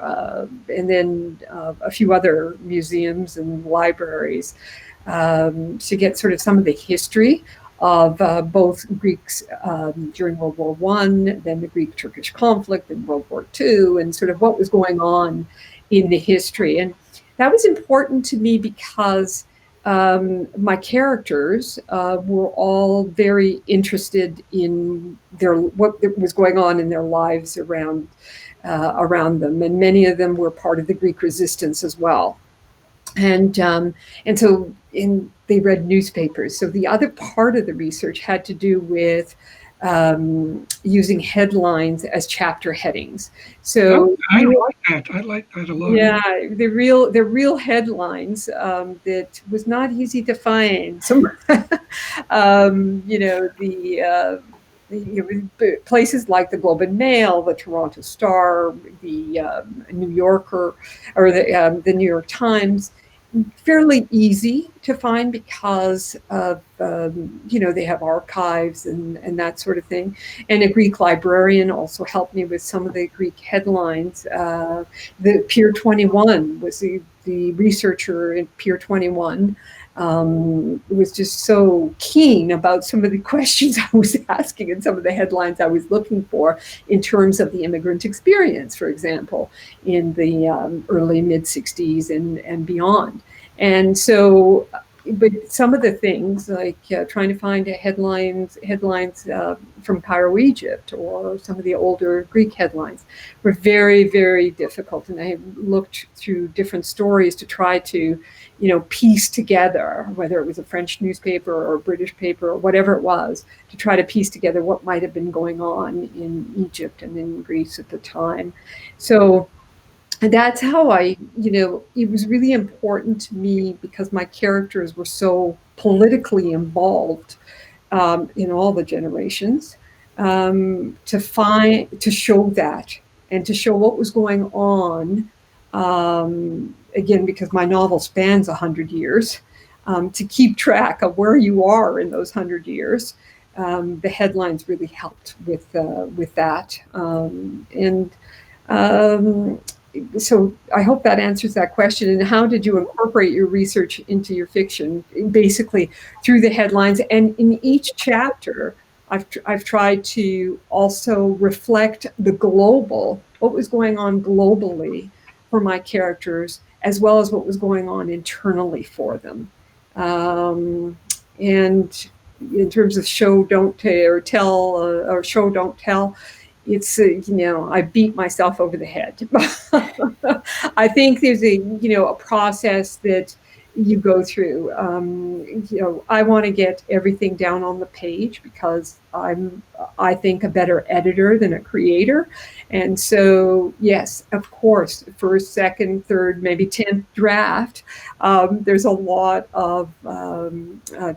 and then a few other museums and libraries to get sort of some of the history of both Greeks during World War I, then the Greek-Turkish conflict in World War II, and sort of what was going on in the history. And that was important to me because my characters were all very interested in what was going on in their lives around them, and many of them were part of the Greek resistance as well. And so they read newspapers. So the other part of the research had to do with using headlines as chapter headings. So
I like that. I like that a lot.
Yeah, the real headlines that was not easy to find. So, places like the Globe and Mail, the Toronto Star, the New Yorker, or the New York Times, fairly easy to find because of they have archives and that sort of thing. And a Greek librarian also helped me with some of the Greek headlines. The Pier 21 was the researcher in Pier 21. Was just so keen about some of the questions I was asking and some of the headlines I was looking for in terms of the immigrant experience, for example, in the early mid-60s and beyond. And so, but some of the things like trying to find headlines from Cairo, Egypt, or some of the older Greek headlines were very, very difficult. And I looked through different stories to try to, piece together, whether it was a French newspaper or a British paper or whatever it was, to try to piece together what might have been going on in Egypt and in Greece at the time. So that's how it was really important to me because my characters were so politically involved in all the generations to show that and to show what was going on. Again, because my novel spans 100 years, to keep track of where you are in those 100 years. The headlines really helped with that. So I hope that answers that question. And how did you incorporate your research into your fiction? Basically through the headlines. And in each chapter, I've tried to also reflect what was going on globally for my characters, as well as what was going on internally for them. And in terms of show, don't tell, or show, don't tell, it's, I beat myself over the head. I think there's a process that you go through. I want to get everything down on the page because I think, a better editor than a creator. And so, yes, of course, first, second, third, maybe 10th draft, there's a lot of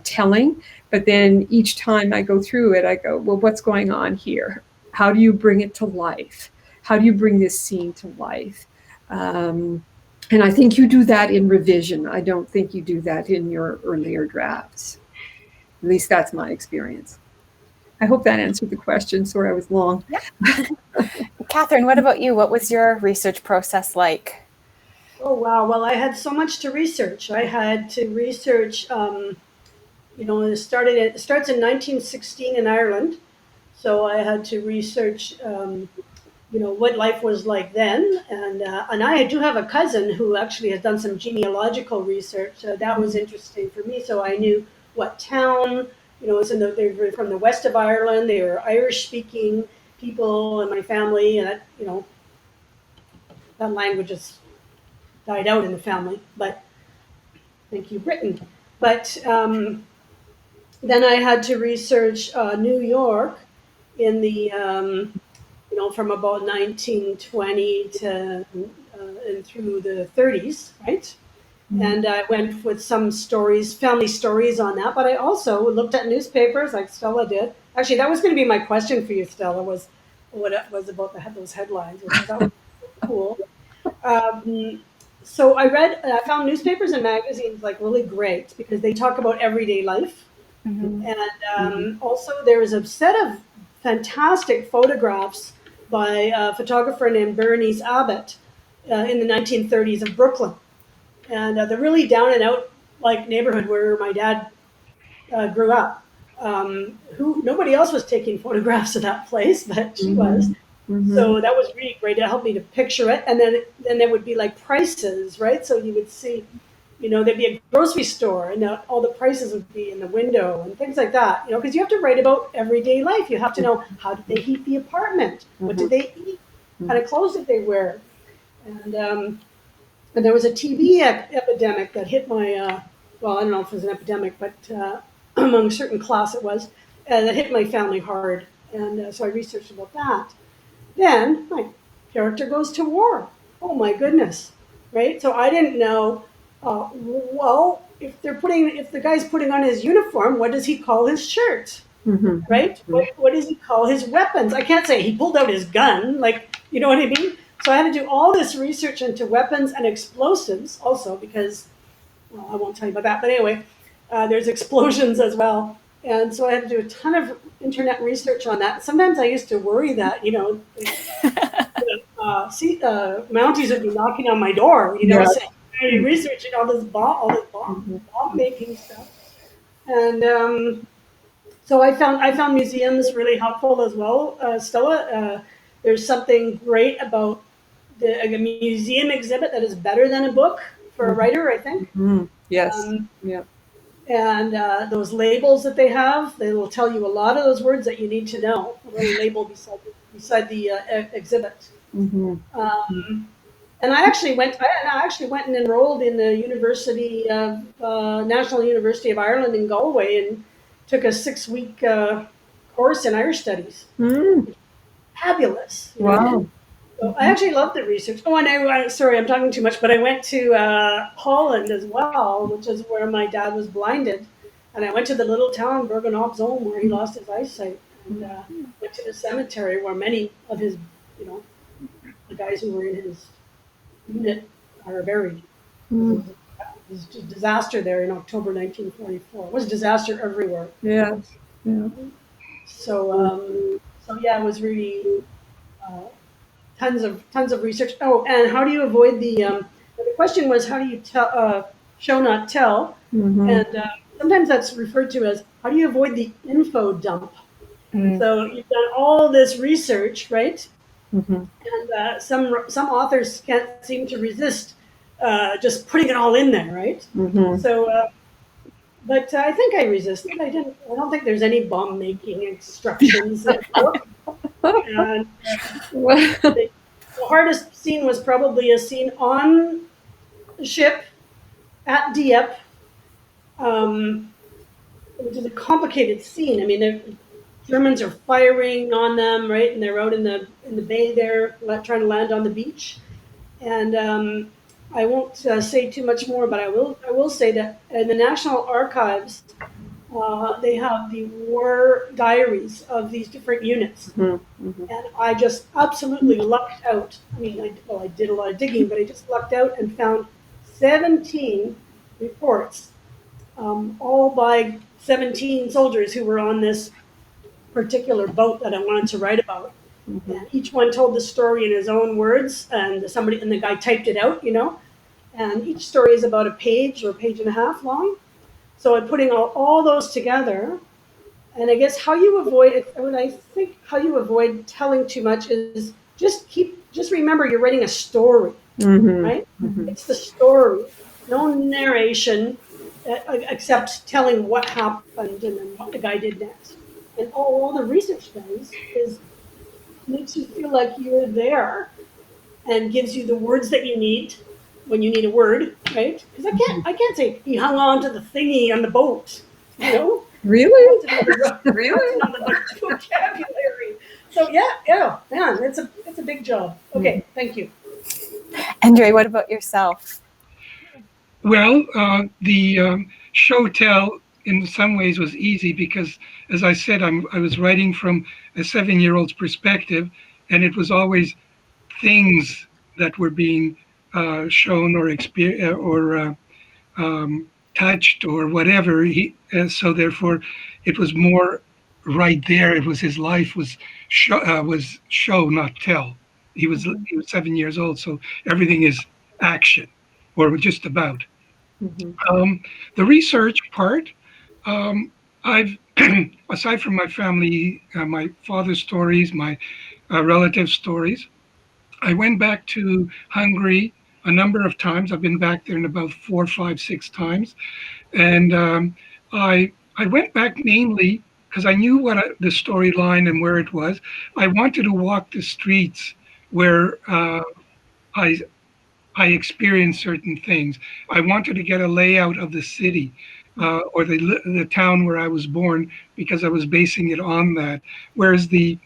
telling. But then each time I go through it, I go, well, what's going on here? How do you bring it to life? How do you bring this scene to life? And I think you do that in revision. I don't think you do that in your earlier drafts. At least that's my experience. I hope that answered the question. Sorry, I was long.
Yeah. Catherine, what about you? What was your research process like?
Oh, wow. Well, I had so much to research. I had to research, it starts in 1916 in Ireland. So I had to research, what life was like then. And I do have a cousin who actually has done some genealogical research. That was interesting for me. So I knew what town, they were from the west of Ireland. They were Irish-speaking people in my family. And, that language has died out in the family. But thank you, Britain. But then I had to research New York in the from about 1920 to and through the 30s, right? Mm-hmm. And I went with some stories, family stories on that. But I also looked at newspapers like Stella did. Actually, that was going to be my question for you, Stella, was what it was about those headlines, which I thought was cool. So I found newspapers and magazines like really great because they talk about everyday life. And also there was a set of fantastic photographs by a photographer named Bernice Abbott in the 1930s of Brooklyn. And the really down and out like neighborhood where my dad grew up. Who nobody else was taking photographs of that place, but she was. So that was really great. It helped me to picture it. And then there would be like prices, right? So you would see, there'd be a grocery store and all the prices would be in the window and things like that, because you have to write about everyday life. You have to know, how did they heat the apartment? What did they eat? What kind of clothes did they wear? And there was a TB epidemic that hit my, well, I don't know if it was an epidemic, but among a certain class it was, that hit my family hard. And so I researched about that. Then my character goes to war. Oh my goodness, right? So I didn't know, well, if the guy's putting on his uniform, what does he call his shirt? Right? What does he call his weapons? I can't say he pulled out his gun, like, you know what I mean? So I had to do all this research into weapons and explosives also because, well, I won't tell you about that, but anyway, there's explosions as well. And so I had to do a ton of internet research on that. Sometimes I used to worry that, Mounties would be knocking on my door, saying, "Hey, researching all this bomb making stuff." And so I found museums really helpful as well, Stella. There's something great about a museum exhibit that is better than a book for a writer, I think.
Yes.
And those labels that they have, they will tell you a lot of those words that you need to know. A little label beside the exhibit. And I actually went and enrolled in the National University of Ireland in Galway and took a 6-week course in Irish studies. Fabulous.
Wow.
So I actually loved the research. Oh, and sorry, I'm talking too much, but I went to Holland as well, which is where my dad was blinded. And I went to the little town, Bergen-op-Zoom, where he lost his eyesight. And went to the cemetery where many of his, the guys who were in his unit are buried. It was a disaster there in October 1944. It was a disaster everywhere.
Yeah.
So yeah, it was really tons of research. Oh, and how do you avoid the question was, how do you tell show not tell? And sometimes that's referred to as, how do you avoid the info dump? So you've done all this research, right? And some authors can't seem to resist just putting it all in there, right? So, but I think I resisted. I don't think there's any bomb making instructions. And the hardest scene was probably a scene on the ship at Dieppe, which is a complicated scene. I mean, the Germans are firing on them, right? And they're out in the bay there, trying to land on the beach. And I won't say too much more, but I will say that in the National Archives, they have the war diaries of these different units. And I just absolutely lucked out. I mean, I did a lot of digging, but I just lucked out and found 17 reports, all by 17 soldiers who were on this particular boat that I wanted to write about. And each one told the story in his own words, and the guy typed it out, and each story is about a page or a page and a half long. So I'm putting all those together, and I guess how you avoid telling too much is just remember you're writing a story, right? It's the story, no narration, except telling what happened and then what the guy did next. And all the research does is makes you feel like you're there and gives you the words that you need when you need a word, right? Because I can't say he hung on to the thingy on the boat,
Really?
Really? The vocabulary. So yeah, man, it's a big job. Okay, thank you.
Endre, what about yourself?
Well, the show tell in some ways was easy because, as I said, I was writing from a 7-year-old's perspective, and it was always things that were being shown or touched or whatever. So therefore, it was more right there. It was his life was show, not tell. He was 7 years old, so everything is action, or just about.
Mm-hmm.
The research part, I've aside from my family, my father's stories, my relative stories, I went back to Hungary a number of times. I've been back there in about 4, 5, 6 times, and I went back mainly because I knew the storyline and where it was. I wanted to walk the streets where I I experienced certain things. I wanted to get a layout of the city or the town where I was born because I was basing it on that. Where's the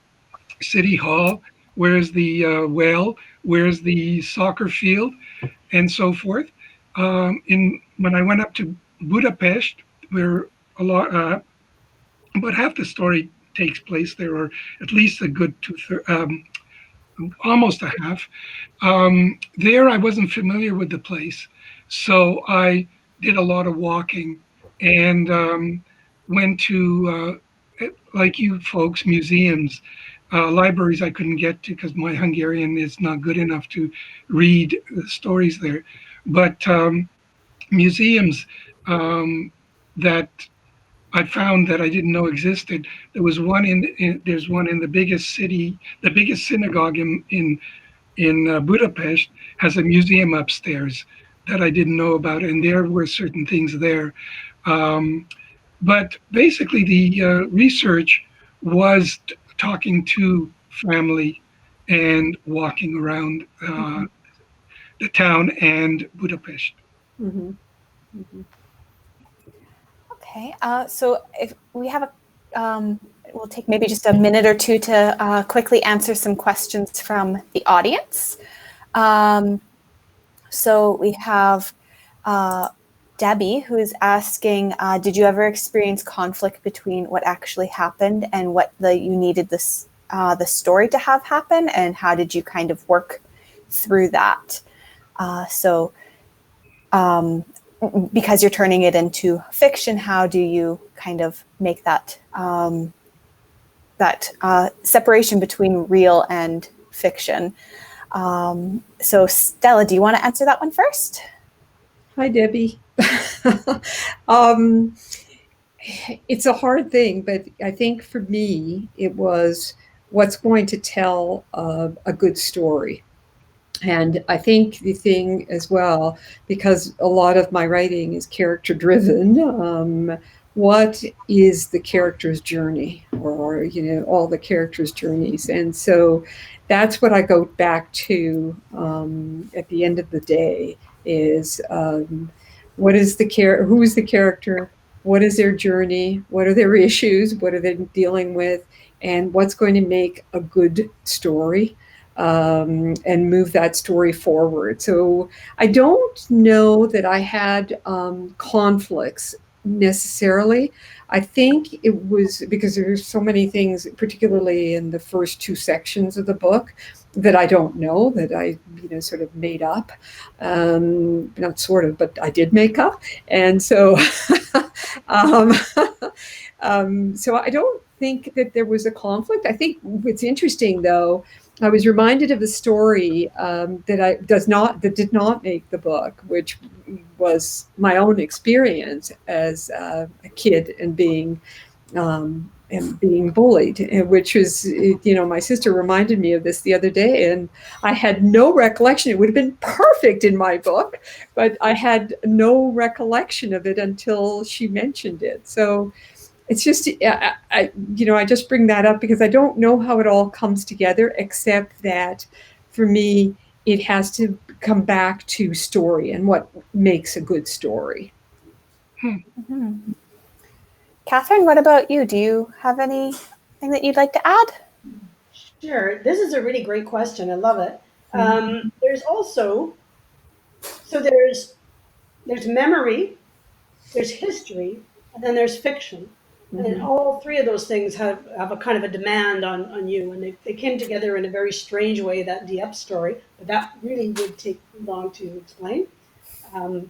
city hall? Where's the well? Where's the soccer field? And so forth. In When I went up to Budapest, where a lot, about half the story takes place there, or at least a good almost a half. There, I wasn't familiar with the place, so I did a lot of walking and went to, like you folks, museums, libraries I couldn't get to because my Hungarian is not good enough to read the stories there, but museums that I found that I didn't know existed. There's one in the biggest city, the biggest synagogue in Budapest has a museum upstairs that I didn't know about, and there were certain things there. But basically, the research was talking to family and walking around the town and Budapest.
Mm-hmm. Mm-hmm.
Okay, so if we have we'll take maybe just a minute or two to quickly answer some questions from the audience. So we have Debbie, who is asking, did you ever experience conflict between what actually happened and what you needed the story to have happen, and how did you kind of work through that? Because you're turning it into fiction, how do you kind of make that separation between real and fiction? So Stella, do you want to answer that one first?
Hi, Debbie. It's a hard thing, but I think for me, it was what's going to tell a good story. And I think the thing as well, because a lot of my writing is character driven, what is the character's journey, or all the characters' journeys? And so that's what I go back to at the end of the day is what is who is the character? What is their journey? What are their issues? What are they dealing with? And what's going to make a good story? And move that story forward. So I don't know that I had conflicts necessarily. I think it was because there's so many things, particularly in the first 2 sections of the book, that I don't know, that I sort of made up. Not sort of, but I did make up. And so so I don't think that there was a conflict. I think what's interesting, though, I was reminded of a story that did not make the book, which was my own experience as a kid and being bullied, which was, my sister reminded me of this the other day, and I had no recollection. It would have been perfect in my book, but I had no recollection of it until she mentioned it. So it's just, I just bring that up because I don't know how it all comes together, except that for me, it has to come back to story and what makes a good story.
Mm-hmm. Catherine, what about you? Do you have anything that you'd like to add?
Sure. This is a really great question. I love it. There's also, there's memory, there's history, and then there's fiction. And all three of those things have a kind of a demand on you. And they came together in a very strange way, that Dieppe story. But that really would take long to explain. I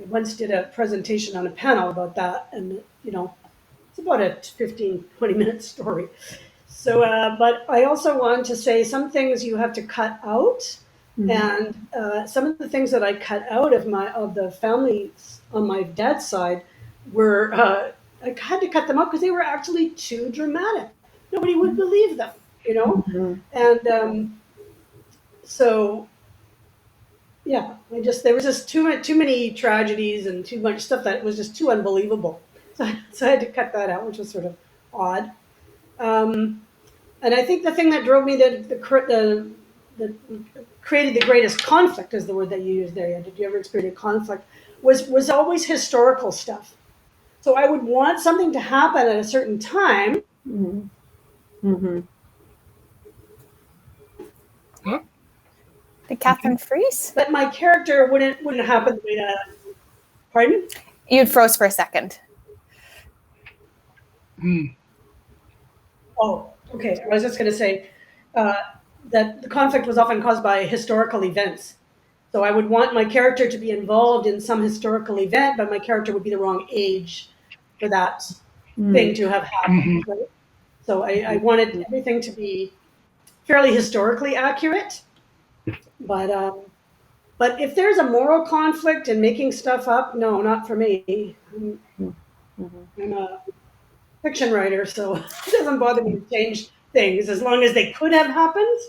once did a presentation on a panel about that. And, it's about a 15, 20-minute story. So, but I also wanted to say some things you have to cut out. And some of the things that I cut out of the family on my dad's side were, I had to cut them out because they were actually too dramatic. Nobody would believe them, And so, yeah, there was just too many tragedies and too much stuff that was just too unbelievable. So I had to cut that out, which was sort of odd. And I think the thing that drove me that created the greatest conflict, is the word that you used there. Yeah, did you ever experience conflict? Was always historical stuff. So I would want something to happen at a certain time.
What?
Did Catherine freeze?
But my character wouldn't happen the way that. Pardon?
You'd froze for a second.
Oh, okay. I was just going to say that the conflict was often caused by historical events. So I would want my character to be involved in some historical event, but my character would be the wrong age for that thing to have happened. Right? So I wanted everything to be fairly historically accurate. But if there's a moral conflict and making stuff up, no, not for me. I'm a fiction writer, so it doesn't bother me to change things as long as they could have happened.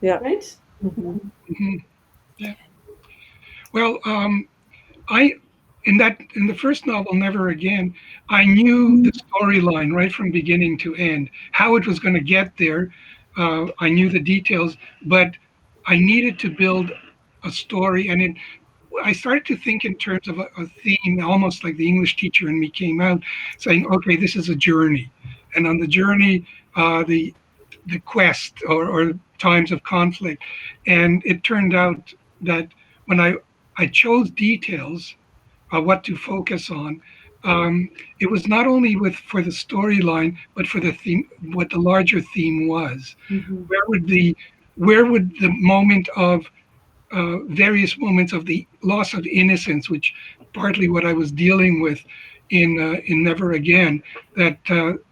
Yeah.
Right?
Yeah. Well, in the first novel, Never Again, I knew the storyline right from beginning to end, how it was going to get there. I knew the details, but I needed to build a story, and I started to think in terms of a theme, almost like the English teacher in me came out, saying, "Okay, this is a journey, and on the journey, the quest or times of conflict." And it turned out that when I chose details, what to focus on, it was not only for the storyline, but for the theme, what the larger theme was. Where would the moment of various moments of the loss of innocence, which partly what I was dealing with in Never Again, that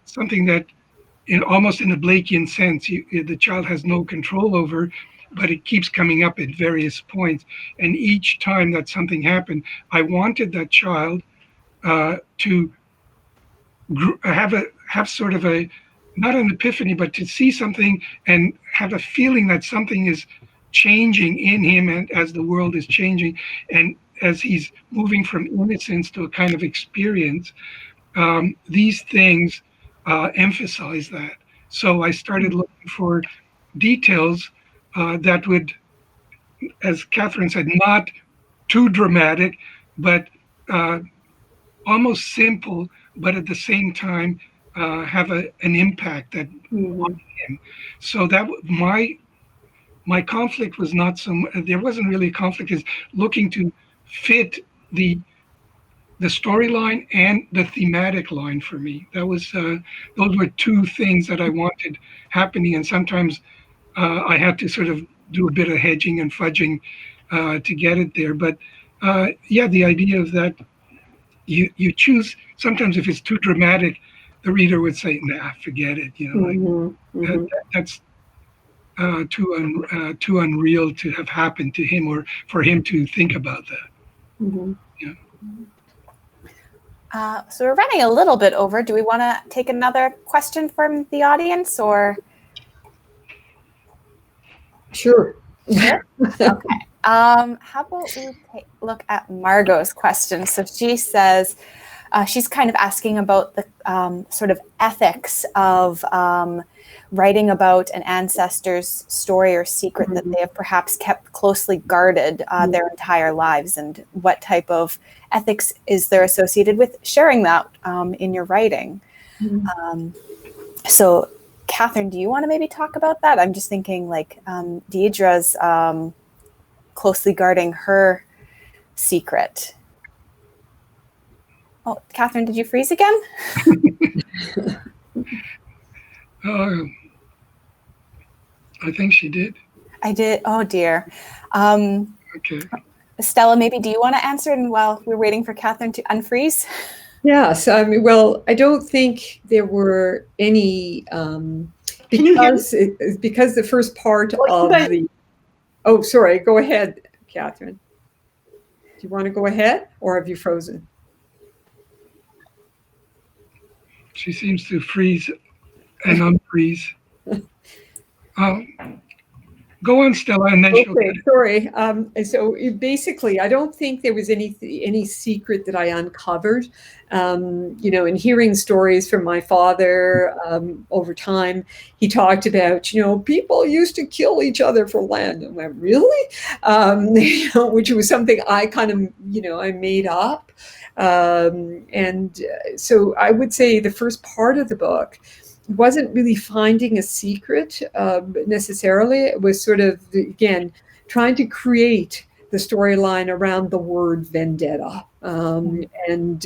something that almost in a Blakean sense, the child has no control over, but it keeps coming up at various points. And each time that something happened, I wanted that child to have sort of not an epiphany, but to see something and have a feeling that something is changing in him, and as the world is changing, and as he's moving from innocence to a kind of experience. These things emphasize that. So I started looking for details that would, as Catherine said, not too dramatic, but almost simple, but at the same time have an impact that on him. So that my conflict was not there wasn't really a conflict, is looking to fit the storyline and the thematic line for me. That was those were two things that I wanted happening, and sometimes I had to sort of do a bit of hedging and fudging to get it there. But yeah, the idea of that you choose. Sometimes if it's too dramatic, the reader would say, "Nah, forget it." That's too unreal to have happened to him, or for him to think about that. Yeah.
So we're running a little bit over. Do we want to take another question from the audience, or?
Sure.
Okay. How about we look at Margot's question? So she says, she's kind of asking about the sort of ethics of writing about an ancestor's story or secret that they have perhaps kept closely guarded their entire lives, and what type of ethics is there associated with sharing that in your writing. So Catherine, do you want to maybe talk about that? I'm just thinking like Deidre's closely guarding her secret. Oh, Catherine, did you freeze again?
I think she did.
I did. Oh, dear.
Okay.
Stella, maybe do you want to answer while we're waiting for Catherine to unfreeze?
Yes. I mean, well, I don't think there were any because the first part of the. Oh, sorry. Go ahead, Catherine. Do you want to go ahead, or have you frozen?
She seems to freeze and unfreeze. Go on, Stella, and then she'll get it.
Sorry. So basically, I don't think there was any secret that I uncovered. In hearing stories from my father over time, he talked about, people used to kill each other for land. I went, really? Which was something I kind of, I made up. So I would say the first part of the book wasn't really finding a secret necessarily. It was sort of, again, trying to create the storyline around the word vendetta and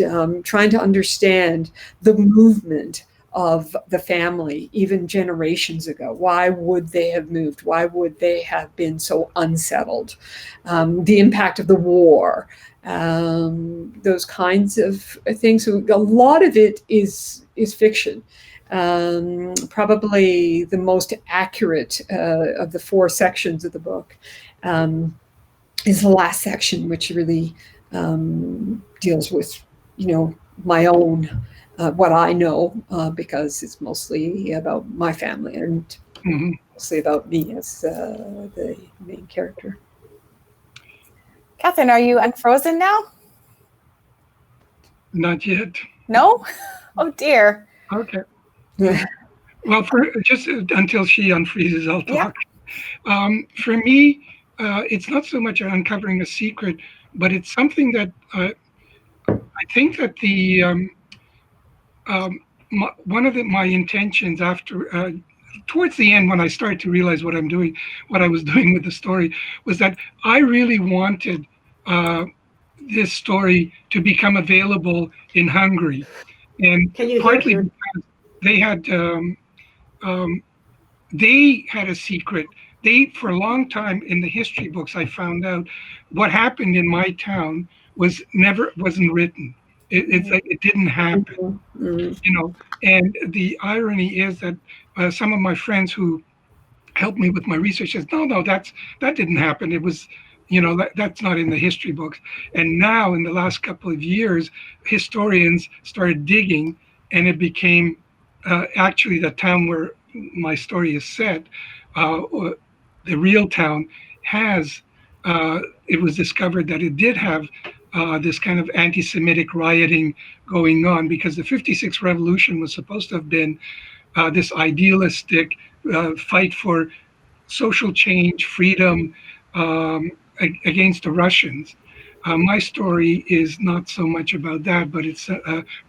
trying to understand the movement of the family, even generations ago. Why would they have moved? Why would they have been so unsettled? The impact of the war, those kinds of things. So a lot of it is fiction. Probably the most accurate of the 4 sections of the book is the last section, which really deals with, my own, what I know, because it's mostly about my family and mostly about me as the main character.
Catherine, are you unfrozen now?
Not yet.
No? Oh, dear.
Okay. Well, just until she unfreezes, I'll talk. Yeah. For me, it's not so much uncovering a secret, but it's something that I think that one of my intentions after towards the end, when I started to realize what I was doing with the story, was that I really wanted this story to become available in Hungary, and partly because they had a secret. For a long time in the history books, I found out what happened in my town wasn't written. It's like it didn't happen, And the irony is that some of my friends who helped me with my research says, no, that didn't happen. It was, that's not in the history books. And now, in the last couple of years, historians started digging, and it became actually the town where my story is set. The real town has. It was discovered that it did have this kind of anti-Semitic rioting going on, because the '56 revolution was supposed to have been this idealistic fight for social change, freedom against the Russians. My story is not so much about that, but it's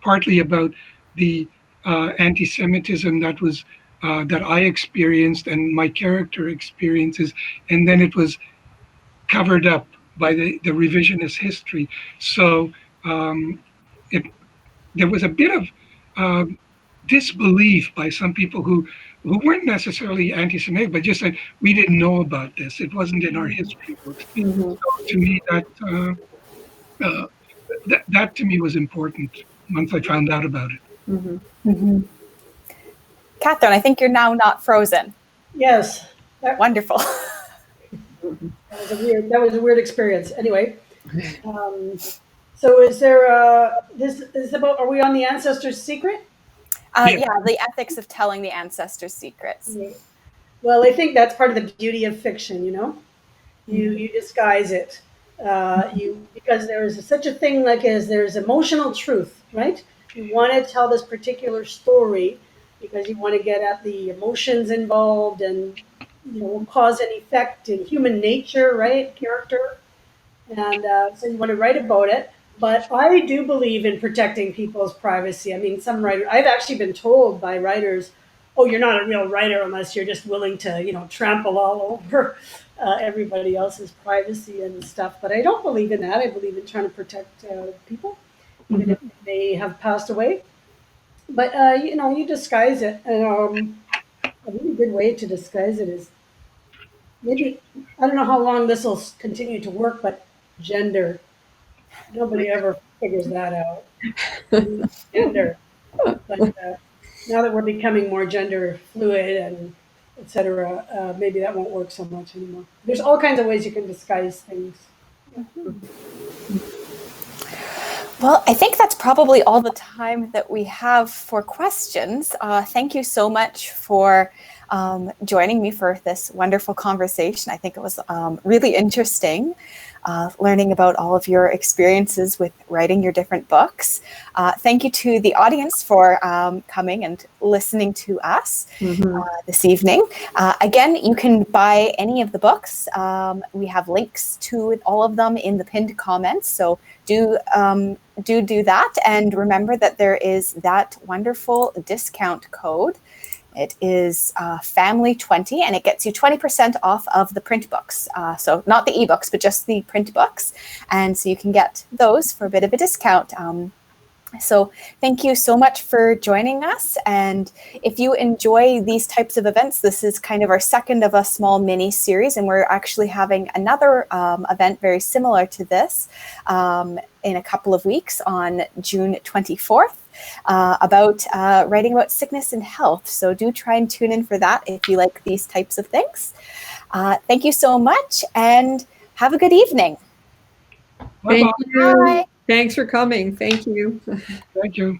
partly about the anti-Semitism that I experienced and my character experiences, and then it was covered up by the revisionist history. So there was a bit of disbelief by some people who weren't necessarily anti-Semitic, but just said, we didn't know about this. It wasn't in our history books. So to me, that to me was important once I found out about it.
Catherine, I think you're now not frozen.
Yes.
Wonderful.
That was a weird experience. Anyway, so is there this is about? Are we on the ancestor's secret?
Yeah, the ethics of telling the ancestors' secrets.
Well, I think that's part of the beauty of fiction. You disguise it. Because there is such a thing there's emotional truth, right? You want to tell this particular story because you want to get at the emotions involved and cause and effect in human nature, right? Character, and so you want to write about it. But I do believe in protecting people's privacy. I mean, some writers, I've actually been told by writers, "Oh, you're not a real writer unless you're just willing to, trample all over everybody else's privacy and stuff." But I don't believe in that. I believe in trying to protect people. even if they have passed away. But you disguise it, and a really good way to disguise it is maybe, I don't know how long this will continue to work, but gender. Nobody ever figures that out. Gender. But now that we're becoming more gender fluid and etc., maybe that won't work so much anymore. There's all kinds of ways you can disguise things.
Well, I think that's probably all the time that we have for questions. Thank you so much for joining me for this wonderful conversation. I think it was really interesting learning about all of your experiences with writing your different books. Thank you to the audience for coming and listening to us this evening. Again, you can buy any of the books. We have links to all of them in the pinned comments, so do that, and remember that there is that wonderful discount code. It is family20, and it gets you 20% off of the print books. So not the ebooks, but just the print books. And so you can get those for a bit of a discount. So thank you so much for joining us. And if you enjoy these types of events, this is kind of our second of a small mini series, and we're actually having another event very similar to this in a couple of weeks on June 24th. About writing about sickness and health. So do try and tune in for that if you like these types of things. Thank you so much, and have a good evening.
Thank you.
Bye.
Thanks for coming. Thank you.
Thank you.